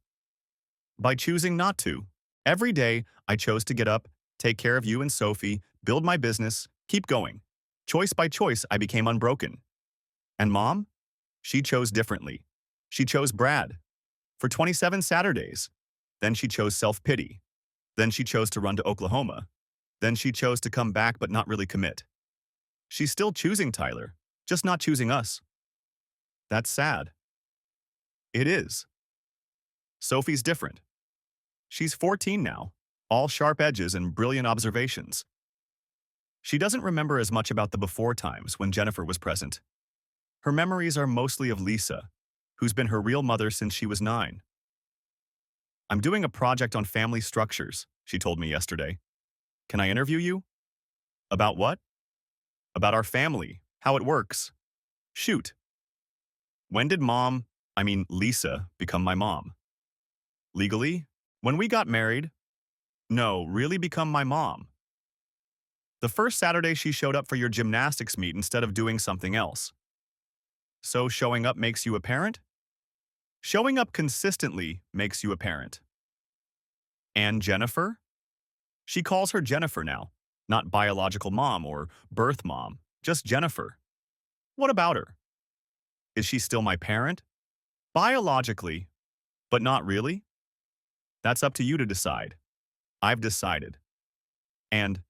"By choosing not to. Every day, I chose to get up, take care of you and Sophie, build my business, keep going. Choice by choice, I became unbroken. And Mom? She chose differently. She chose Brad. For 27 Saturdays. Then she chose self-pity. Then she chose to run to Oklahoma. Then she chose to come back but not really commit. She's still choosing Tyler, just not choosing us. That's sad." "It is." "Sophie's different. She's 14 now, all sharp edges and brilliant observations. She doesn't remember as much about the before times when Jennifer was present. Her memories are mostly of Lisa, who's been her real mother since she was 9. "I'm doing a project on family structures," she told me yesterday. "Can I interview you?" "About what?" "About our family, how it works." "Shoot." "When did Lisa, become my mom?" "Legally? When we got married?" "No, really become my mom. The first Saturday she showed up for your gymnastics meet instead of doing something else." "So showing up makes you a parent?" "Showing up consistently makes you a parent." "And Jennifer?" "She calls her Jennifer now, not biological mom or birth mom, just Jennifer." "What about her?" "Is she still my parent?" "Biologically, but not really." "That's up to you to decide." "I've decided." "And?"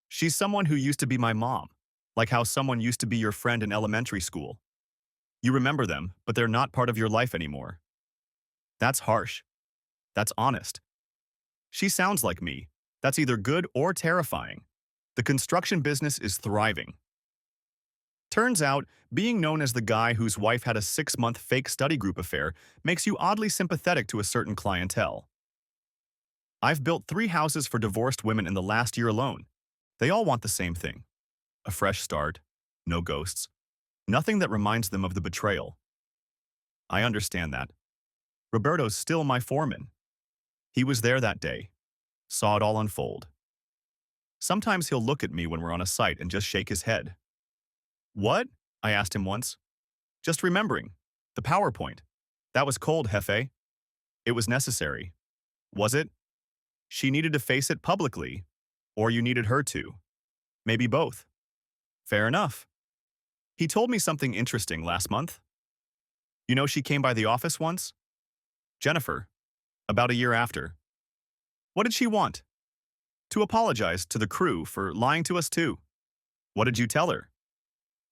"She's someone who used to be my mom, like how someone used to be your friend in elementary school. You remember them, but they're not part of your life anymore." "That's harsh." "That's honest." "She sounds like me. That's either good or terrifying. The construction business is thriving." Turns out, being known as the guy whose wife had a 6-month fake study group affair makes you oddly sympathetic to a certain clientele. I've built 3 houses for divorced women in the last year alone. They all want the same thing. A fresh start, no ghosts, nothing that reminds them of the betrayal. I understand that. Roberto's still my foreman. He was there that day, saw it all unfold. Sometimes he'll look at me when we're on a site and just shake his head. "What?" I asked him once. "Just remembering. The PowerPoint. That was cold, Hefe. It was necessary." "Was it?" "She needed to face it publicly. Or you needed her to. Maybe both." "Fair enough." He told me something interesting last month. You know, she came by the office once? Jennifer. About a year after. What did she want? To apologize to the crew for lying to us too. What did you tell her?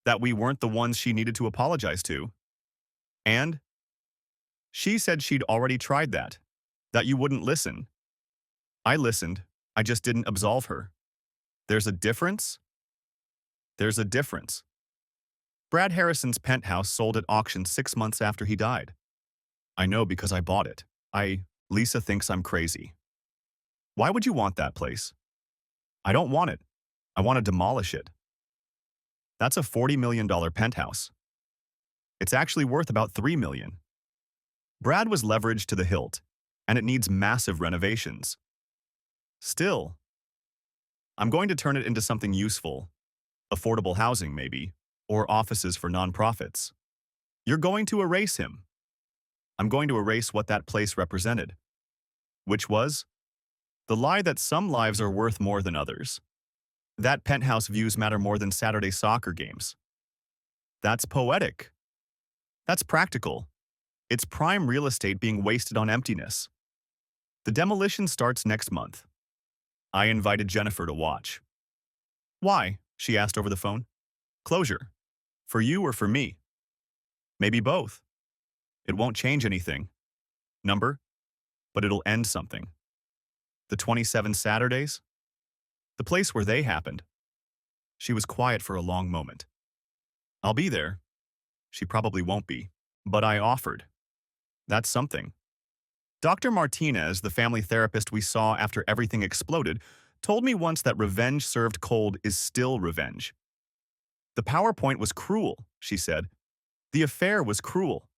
That we weren't the ones she needed to apologize to. And? She said she'd already tried that. That you wouldn't listen. I listened. I just didn't absolve her. There's a difference? There's a difference. Brad Harrison's penthouse sold at auction 6 months after he died. I know because I bought it. Lisa thinks I'm crazy. Why would you want that place? I don't want it. I want to demolish it. That's a $40 million penthouse. It's actually worth about $3 million. Brad was leveraged to the hilt, and it needs massive renovations. Still, I'm going to turn it into something useful. Affordable housing, maybe, or offices for nonprofits. You're going to erase him. I'm going to erase what that place represented. Which was? The lie that some lives are worth more than others. That penthouse views matter more than Saturday soccer games. That's poetic. That's practical. It's prime real estate being wasted on emptiness. The demolition starts next month. I invited Jennifer to watch. Why? She asked over the phone. Closure. For you or for me? Maybe both. It won't change anything. Number? But it'll end something. The 27 Saturdays? The place where they happened. She was quiet for a long moment. I'll be there. She probably won't be. But I offered. That's something. Dr. Martinez, the family therapist we saw after everything exploded, told me once that revenge served cold is still revenge. The PowerPoint was cruel, she said. The affair was cruel.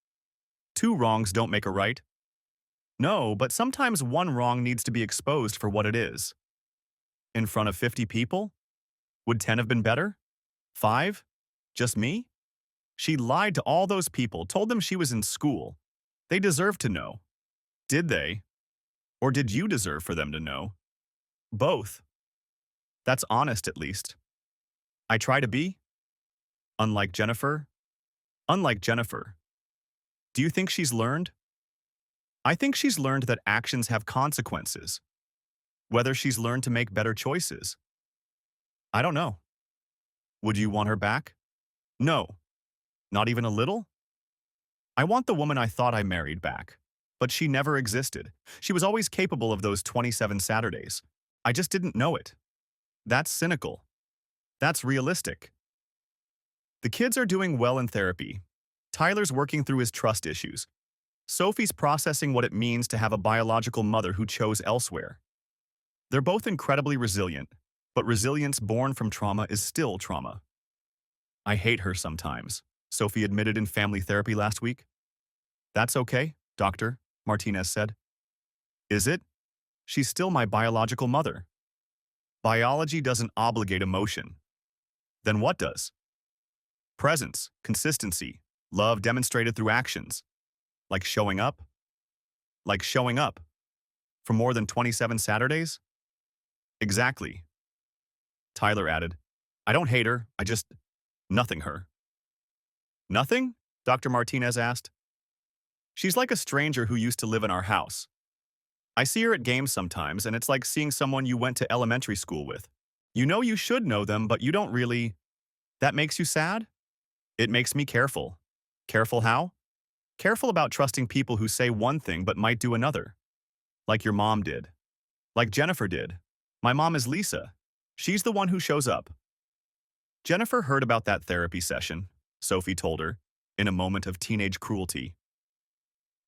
Two wrongs don't make a right. No, but sometimes one wrong needs to be exposed for what it is. In front of 50 people? Would 10 have been better? 5? Just me? She lied to all those people, told them she was in school. They deserved to know. Did they? Or did you deserve for them to know? Both. That's honest, at least. I try to be. Unlike Jennifer. Unlike Jennifer. Do you think she's learned? I think she's learned that actions have consequences. Whether she's learned to make better choices. I don't know. Would you want her back? No. Not even a little? I want the woman I thought I married back. But she never existed. She was always capable of those 27 Saturdays. I just didn't know it. That's cynical. That's realistic. The kids are doing well in therapy. Tyler's working through his trust issues. Sophie's processing what it means to have a biological mother who chose elsewhere. They're both incredibly resilient, but resilience born from trauma is still trauma. I hate her sometimes, Sophie admitted in family therapy last week. That's okay, doctor, Martinez said. Is it? She's still my biological mother. Biology doesn't obligate emotion. Then what does? Presence, consistency, love demonstrated through actions. Like showing up? Like showing up. For more than 27 Saturdays? Exactly. Tyler added, I don't hate her, I just nothing her. Nothing? Dr. Martinez asked. She's like a stranger who used to live in our house. I see her at games sometimes, and it's like seeing someone you went to elementary school with. You know you should know them, but you don't really. That makes you sad? It makes me careful. Careful how? Careful about trusting people who say one thing but might do another. Like your mom did. Like Jennifer did. My mom is Lisa. She's the one who shows up. Jennifer heard about that therapy session, Sophie told her, in a moment of teenage cruelty.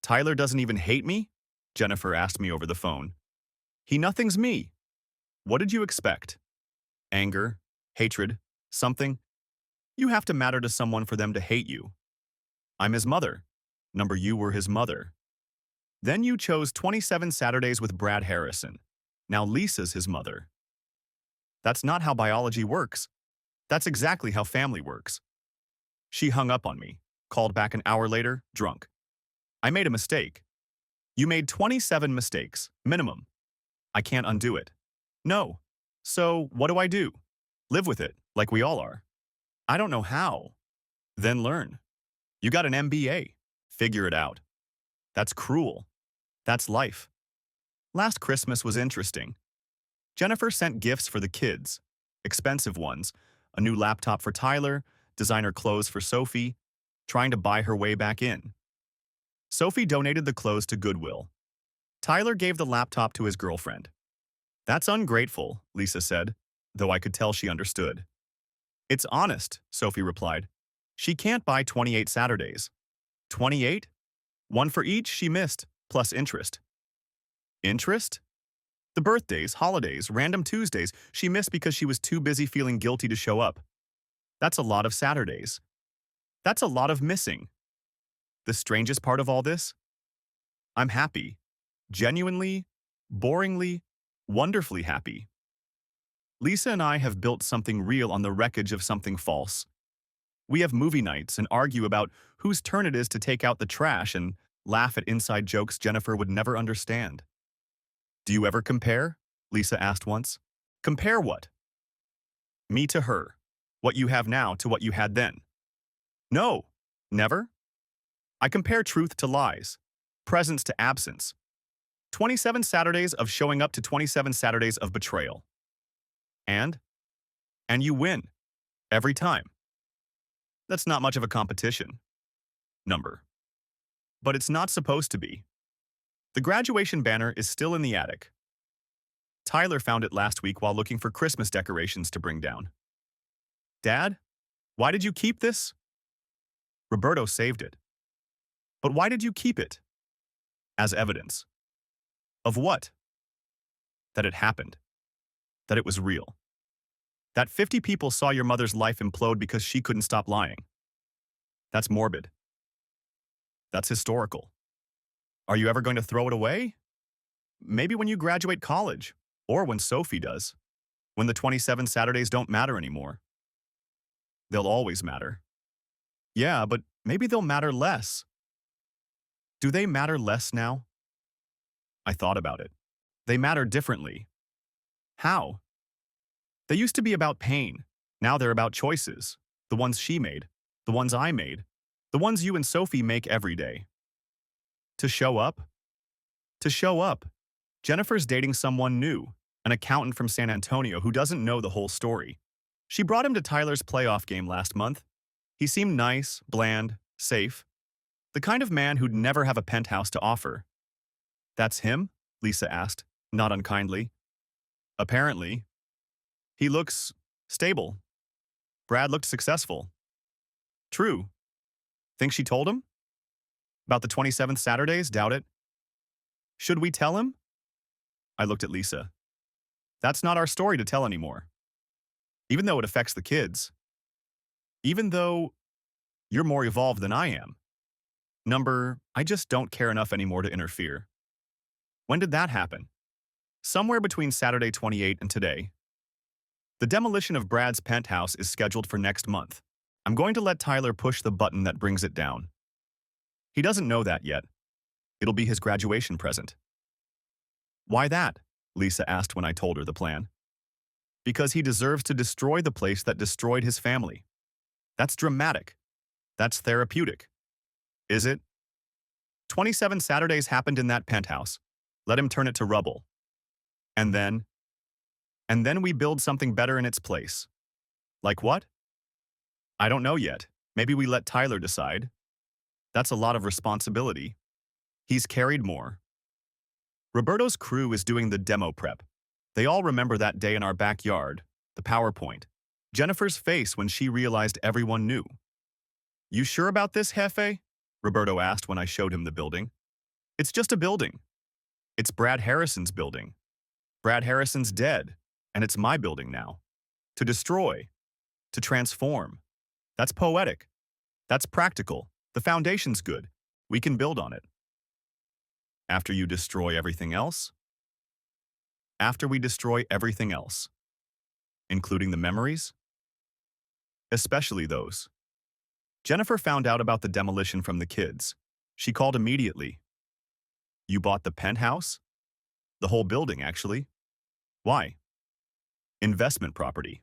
Tyler doesn't even hate me? Jennifer asked me over the phone. He nothing's me. What did you expect? Anger? Hatred? Something? You have to matter to someone for them to hate you. I'm his mother. Number you were his mother. Then you chose 27 Saturdays with Brad Harrison. Now Lisa's his mother. That's not how biology works. That's exactly how family works. She hung up on me, called back an hour later, drunk. I made a mistake. You made 27 mistakes, minimum. I can't undo it. No. So what do I do? Live with it, like we all are. I don't know how. Then learn. You got an MBA. Figure it out. That's cruel. That's life. Last Christmas was interesting. Jennifer sent gifts for the kids, expensive ones, a new laptop for Tyler, designer clothes for Sophie, trying to buy her way back in. Sophie donated the clothes to Goodwill. Tyler gave the laptop to his girlfriend. That's ungrateful, Lisa said, though I could tell she understood. It's honest, Sophie replied. She can't buy 28 Saturdays. 28? One for each she missed, plus interest. Interest? The birthdays, holidays, random Tuesdays she missed because she was too busy feeling guilty to show up. That's a lot of Saturdays. That's a lot of missing. The strangest part of all this? I'm happy. Genuinely, boringly, wonderfully happy. Lisa and I have built something real on the wreckage of something false. We have movie nights and argue about whose turn it is to take out the trash and laugh at inside jokes Jennifer would never understand. Do you ever compare? Lisa asked once. Compare what? Me to her. What you have now to what you had then. No, never. I compare truth to lies, presence to absence. 27 Saturdays of showing up to 27 Saturdays of betrayal. And you win. Every time. That's not much of a competition. Number. But it's not supposed to be. The graduation banner is still in the attic. Tyler found it last week while looking for Christmas decorations to bring down. Dad, why did you keep this? Roberto saved it. But why did you keep it? As evidence. Of what? That it happened. That it was real. That 50 people saw your mother's life implode because she couldn't stop lying. That's morbid. That's historical. Are you ever going to throw it away? Maybe when you graduate college, or when Sophie does, when the 27 Saturdays don't matter anymore. They'll always matter. Yeah, but maybe they'll matter less. Do they matter less now? I thought about it. They matter differently. How? They used to be about pain. Now they're about choices. The ones she made. The ones I made. The ones you and Sophie make every day. To show up? To show up. Jennifer's dating someone new, an accountant from San Antonio who doesn't know the whole story. She brought him to Tyler's playoff game last month. He seemed nice, bland, safe. The kind of man who'd never have a penthouse to offer. That's him? Lisa asked, not unkindly. Apparently. He looks stable. Brad looked successful. True. Think she told him? About the 27th Saturdays? Doubt it. Should we tell him? I looked at Lisa. That's not our story to tell anymore. Even though it affects the kids. Even though you're more evolved than I am. Number, I just don't care enough anymore to interfere. When did that happen? Somewhere between Saturday 28 and today. The demolition of Brad's penthouse is scheduled for next month. I'm going to let Tyler push the button that brings it down. He doesn't know that yet. It'll be his graduation present. Why that? Lisa asked when I told her the plan. Because he deserves to destroy the place that destroyed his family. That's dramatic. That's therapeutic. Is it? 27 Saturdays happened in that penthouse. Let him turn it to rubble. And then we build something better in its place. Like what? I don't know yet. Maybe we let Tyler decide. That's a lot of responsibility. He's carried more. Roberto's crew is doing the demo prep. They all remember that day in our backyard, the PowerPoint. Jennifer's face when she realized everyone knew. You sure about this, Jefe? Roberto asked when I showed him the building. It's just a building. It's Brad Harrison's building. Brad Harrison's dead, and it's my building now. To destroy. To transform. That's poetic. That's practical. The foundation's good. We can build on it. After you destroy everything else? After we destroy everything else. Including the memories? Especially those. Jennifer found out about the demolition from the kids. She called immediately. You bought the penthouse? The whole building, actually. Why? Investment property.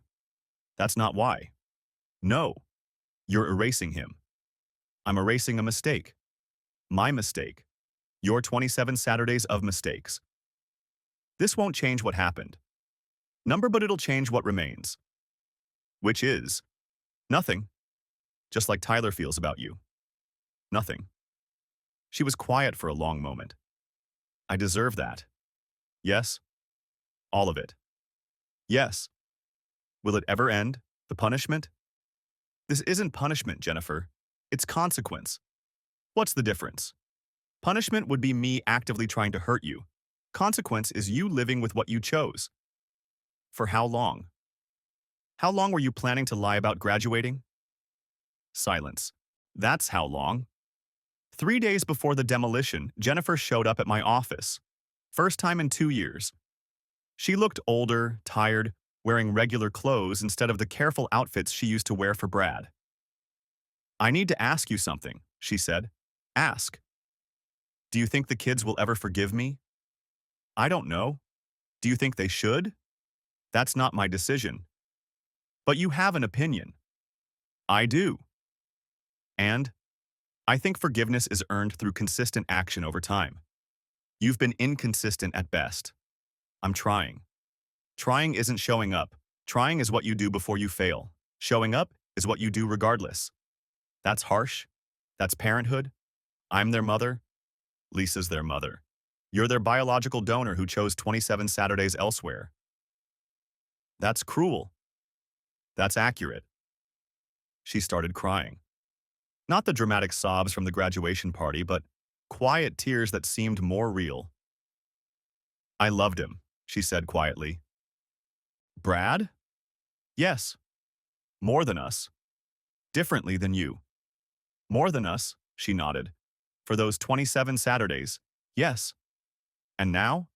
That's not why. No. You're erasing him. I'm erasing a mistake. My mistake. Your 27 Saturdays of mistakes. This won't change what happened. But it'll change what remains. Which is nothing. Just like Tyler feels about you. Nothing. She was quiet for a long moment. I deserve that. Yes? All of it. Yes. Will it ever end? The punishment? This isn't punishment, Jennifer. It's consequence. What's the difference? Punishment would be me actively trying to hurt you. Consequence is you living with what you chose. For how long? How long were you planning to lie about graduating? Silence. That's how long. 3 days before the demolition, Jennifer showed up at my office. First time in 2 years. She looked older, tired, wearing regular clothes instead of the careful outfits she used to wear for Brad. I need to ask you something, she said. Ask. Do you think the kids will ever forgive me? I don't know. Do you think they should? That's not my decision. But you have an opinion. I do. And I think forgiveness is earned through consistent action over time. You've been inconsistent at best. I'm trying. Trying isn't showing up. Trying is what you do before you fail. Showing up is what you do regardless. That's harsh. That's parenthood. I'm their mother. Lisa's their mother. You're their biological donor who chose 27 Saturdays elsewhere. That's cruel. That's accurate. She started crying. Not the dramatic sobs from the graduation party, but quiet tears that seemed more real. I loved him, she said quietly. Brad? Yes. More than us. Differently than you. More than us, she nodded. For those 27 Saturdays, yes. And now?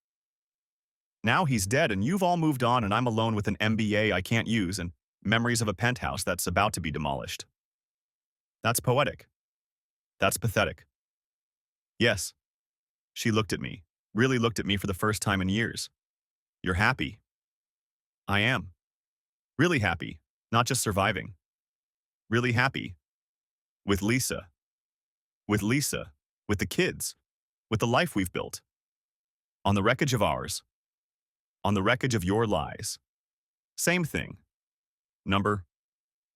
Now he's dead and you've all moved on and I'm alone with an MBA I can't use and memories of a penthouse that's about to be demolished. That's poetic. That's pathetic. Yes. She looked at me, really looked at me for the first time in years. You're happy. I am. Really happy, not just surviving. Really happy. With Lisa. With Lisa. With the kids. With the life we've built. On the wreckage of ours. On the wreckage of your lies. Same thing. Number.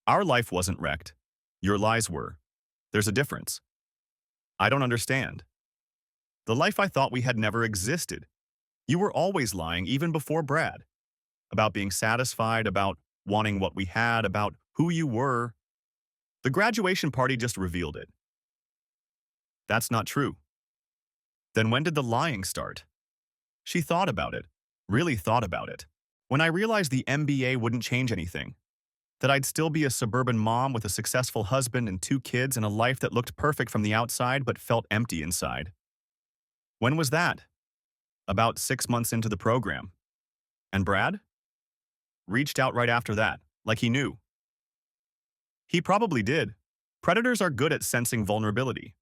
Our life wasn't wrecked. Your lies were. There's a difference. I don't understand. The life I thought we had never existed. You were always lying, even before Brad. About being satisfied, about wanting what we had, about who you were. The graduation party just revealed it. That's not true. Then when did the lying start? She thought about it. Really thought about it. When I realized the MBA wouldn't change anything. That I'd still be a suburban mom with a successful husband and 2 kids and a life that looked perfect from the outside but felt empty inside. When was that? About 6 months into the program. And Brad? Reached out right after that, like he knew. He probably did. Predators are good at sensing vulnerability.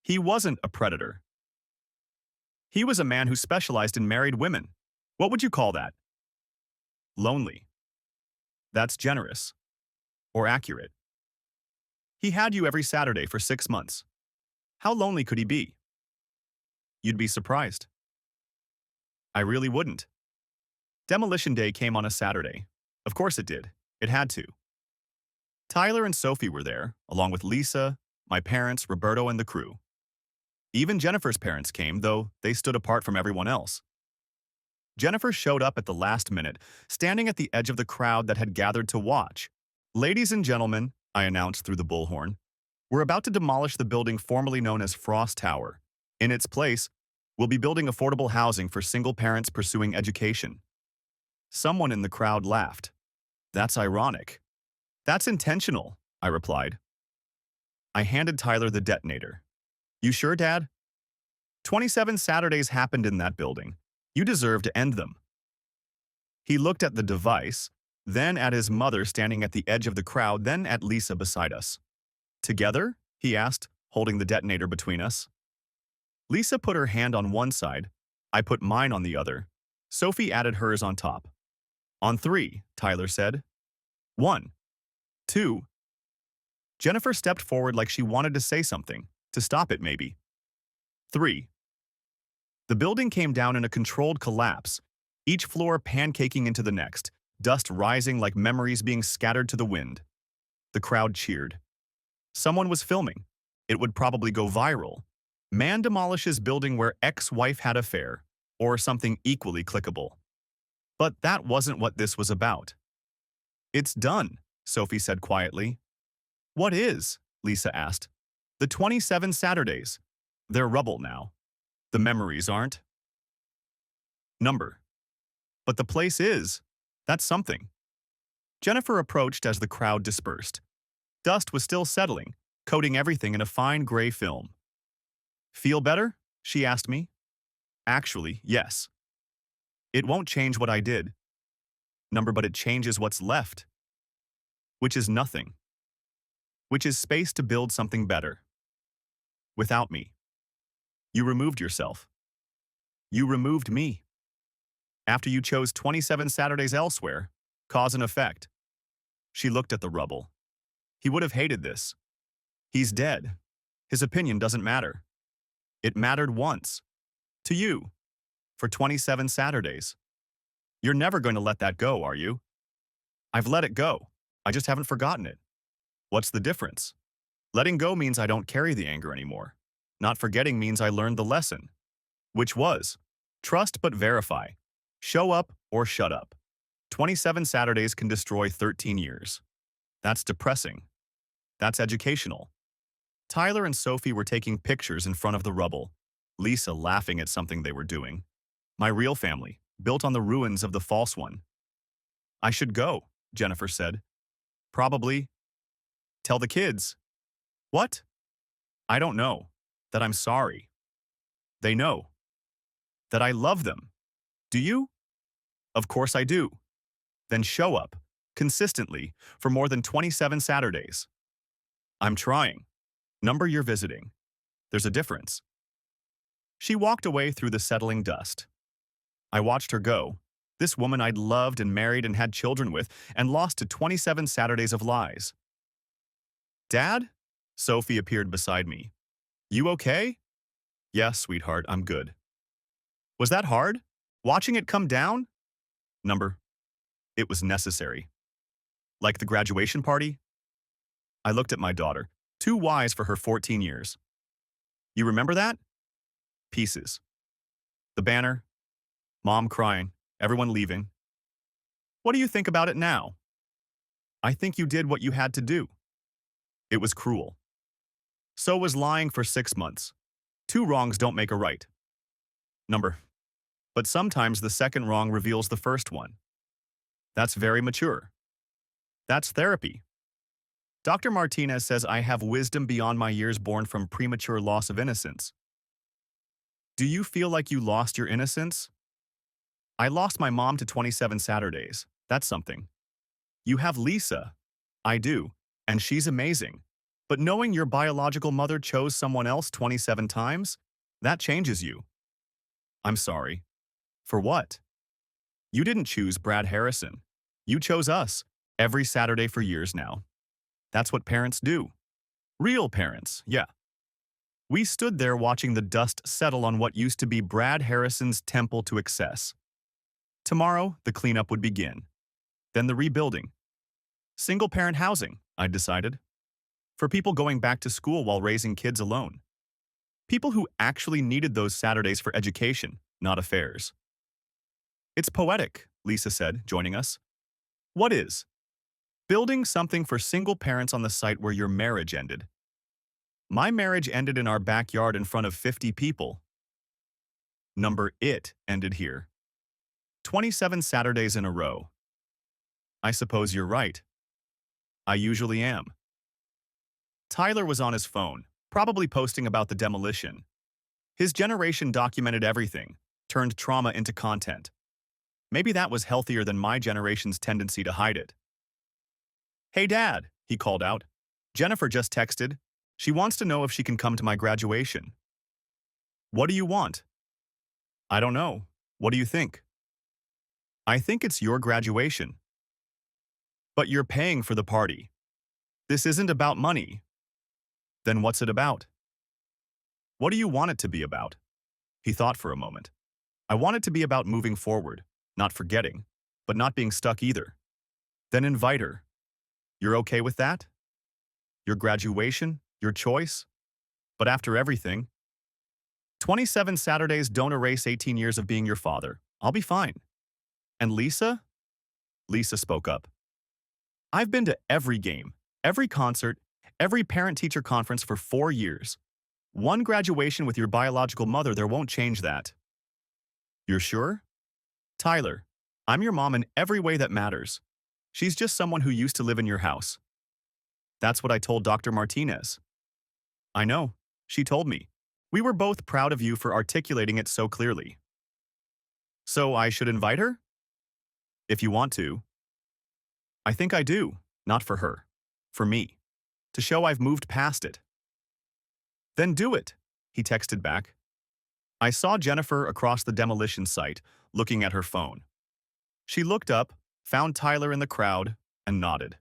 He wasn't a predator. He was a man who specialized in married women. What would you call that? Lonely. That's generous. Or accurate. He had you every Saturday for 6 months. How lonely could he be? You'd be surprised. I really wouldn't. Demolition Day came on a Saturday. Of course it did. It had to. Tyler and Sophie were there, along with Lisa, my parents, Roberto, and the crew. Even Jennifer's parents came, though they stood apart from everyone else. Jennifer showed up at the last minute, standing at the edge of the crowd that had gathered to watch. Ladies and gentlemen, I announced through the bullhorn, we're about to demolish the building formerly known as Frost Tower. In its place, we'll be building affordable housing for single parents pursuing education. Someone in the crowd laughed. That's ironic. That's intentional, I replied. I handed Tyler the detonator. You sure, Dad? 27 Saturdays happened in that building. You deserve to end them. He looked at the device, then at his mother standing at the edge of the crowd, then at Lisa beside us. Together? He asked, holding the detonator between us. Lisa put her hand on one side. I put mine on the other. Sophie added hers on top. On 3, Tyler said. 1. 2. Jennifer stepped forward like she wanted to say something, to stop it maybe. 3. The building came down in a controlled collapse, each floor pancaking into the next, dust rising like memories being scattered to the wind. The crowd cheered. Someone was filming. It would probably go viral. Man demolishes building where ex-wife had affair, or something equally clickable. But that wasn't what this was about. It's done, Sophie said quietly. What is? Lisa asked. The 27 Saturdays. They're rubble now. The memories aren't. Number. But the place is. That's something. Jennifer approached as the crowd dispersed. Dust was still settling, coating everything in a fine gray film. Feel better? She asked me. Actually, yes. It won't change what I did. Number, but it changes what's left. Which is nothing. Which is space to build something better. Without me. You removed yourself. You removed me. After you chose 27 Saturdays elsewhere, cause and effect. She looked at the rubble. He would have hated this. He's dead. His opinion doesn't matter. It mattered once. To you. For 27 Saturdays. You're never going to let that go, are you? I've let it go. I just haven't forgotten it. What's the difference? Letting go means I don't carry the anger anymore. Not forgetting means I learned the lesson. Which was, trust but verify. Show up or shut up. 27 Saturdays can destroy 13 years. That's depressing. That's educational. Tyler and Sophie were taking pictures in front of the rubble, Lisa laughing at something they were doing. My real family, built on the ruins of the false one. I should go, Jennifer said. Probably. Tell the kids. What? I don't know. That I'm sorry. They know. That I love them. Do you? Of course I do. Then show up, consistently, for more than 27 Saturdays. I'm trying. Number you're visiting. There's a difference. She walked away through the settling dust. I watched her go, this woman I'd loved and married and had children with, and lost to 27 Saturdays of lies. Dad? Sophie appeared beside me. You okay? Yes, sweetheart, I'm good. Was that hard? Watching it come down? Number. It was necessary. Like the graduation party? I looked at my daughter, too wise for her 14 years. You remember that? Pieces. The banner. Mom crying. Everyone leaving. What do you think about it now? I think you did what you had to do. It was cruel. So was lying for 6 months. 2 wrongs don't make a right. Number. But sometimes the second wrong reveals the first one. That's very mature. That's therapy. Dr. Martinez says I have wisdom beyond my years born from premature loss of innocence. Do you feel like you lost your innocence? I lost my mom to 27 Saturdays. That's something. You have Lisa. I do, and she's amazing. But knowing your biological mother chose someone else 27 times, that changes you. I'm sorry. For what? You didn't choose Brad Harrison. You chose us, every Saturday for years now. That's what parents do. Real parents, yeah. We stood there watching the dust settle on what used to be Brad Harrison's temple to excess. Tomorrow, the cleanup would begin. Then the rebuilding. Single-parent housing, I decided. For people going back to school while raising kids alone. People who actually needed those Saturdays for education, not affairs. It's poetic, Lisa said, joining us. What is? Building something for single parents on the site where your marriage ended. My marriage ended in our backyard in front of 50 people. Number it ended here. 27 Saturdays in a row. I suppose you're right. I usually am. Tyler was on his phone, probably posting about the demolition. His generation documented everything, turned trauma into content. Maybe that was healthier than my generation's tendency to hide it. Hey, Dad, he called out. Jennifer just texted. She wants to know if she can come to my graduation. What do you want? I don't know. What do you think? I think it's your graduation. But you're paying for the party. This isn't about money. Then what's it about? What do you want it to be about? He thought for a moment. I want it to be about moving forward, not forgetting, but not being stuck either. Then invite her. You're okay with that? Your graduation, your choice? But after everything, 27 Saturdays don't erase 18 years of being your father. I'll be fine. And Lisa? Lisa spoke up. I've been to every game, every concert, every parent-teacher conference for 4 years. One graduation with your biological mother, there won't change that. You're sure? Tyler, I'm your mom in every way that matters. She's just someone who used to live in your house. That's what I told Dr. Martinez. I know. She told me. We were both proud of you for articulating it so clearly. So I should invite her? If you want to. I think I do. Not for her. For me. To show I've moved past it. Then do it, he texted back. I saw Jennifer across the demolition site, looking at her phone. She looked up, found Tyler in the crowd, and nodded.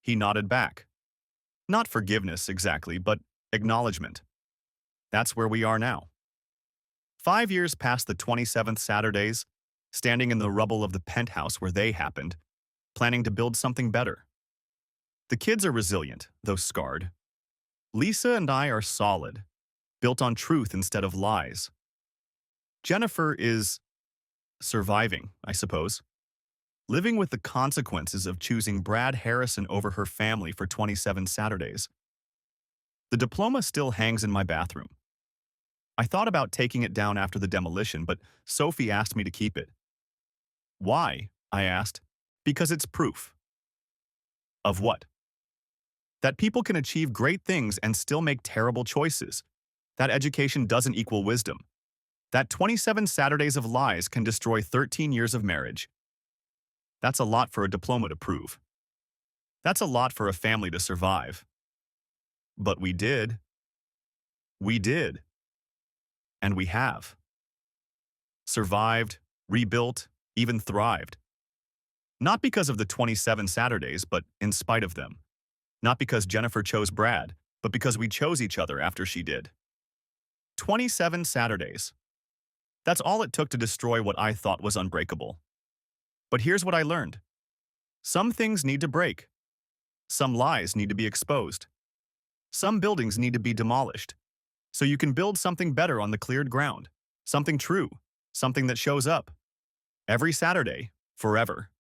He nodded back. Not forgiveness exactly, but acknowledgement. That's where we are now. 5 years past the 27th Saturdays, standing in the rubble of the penthouse where they happened, planning to build something better. The kids are resilient, though scarred. Lisa and I are solid, built on truth instead of lies. Jennifer is surviving, I suppose. Living with the consequences of choosing Brad Harrison over her family for 27 Saturdays. The diploma still hangs in my bathroom. I thought about taking it down after the demolition, but Sophie asked me to keep it. Why? I asked. Because it's proof. Of what? That people can achieve great things and still make terrible choices. That education doesn't equal wisdom. That 27 Saturdays of lies can destroy 13 years of marriage. That's a lot for a diploma to prove. That's a lot for a family to survive. But we did. We did. And we have. Survived, rebuilt, even thrived. Not because of the 27 Saturdays, but in spite of them. Not because Jennifer chose Brad, but because we chose each other after she did. 27 Saturdays. That's all it took to destroy what I thought was unbreakable. But here's what I learned. Some things need to break. Some lies need to be exposed. Some buildings need to be demolished. So you can build something better on the cleared ground. Something true. Something that shows up. Every Saturday, forever.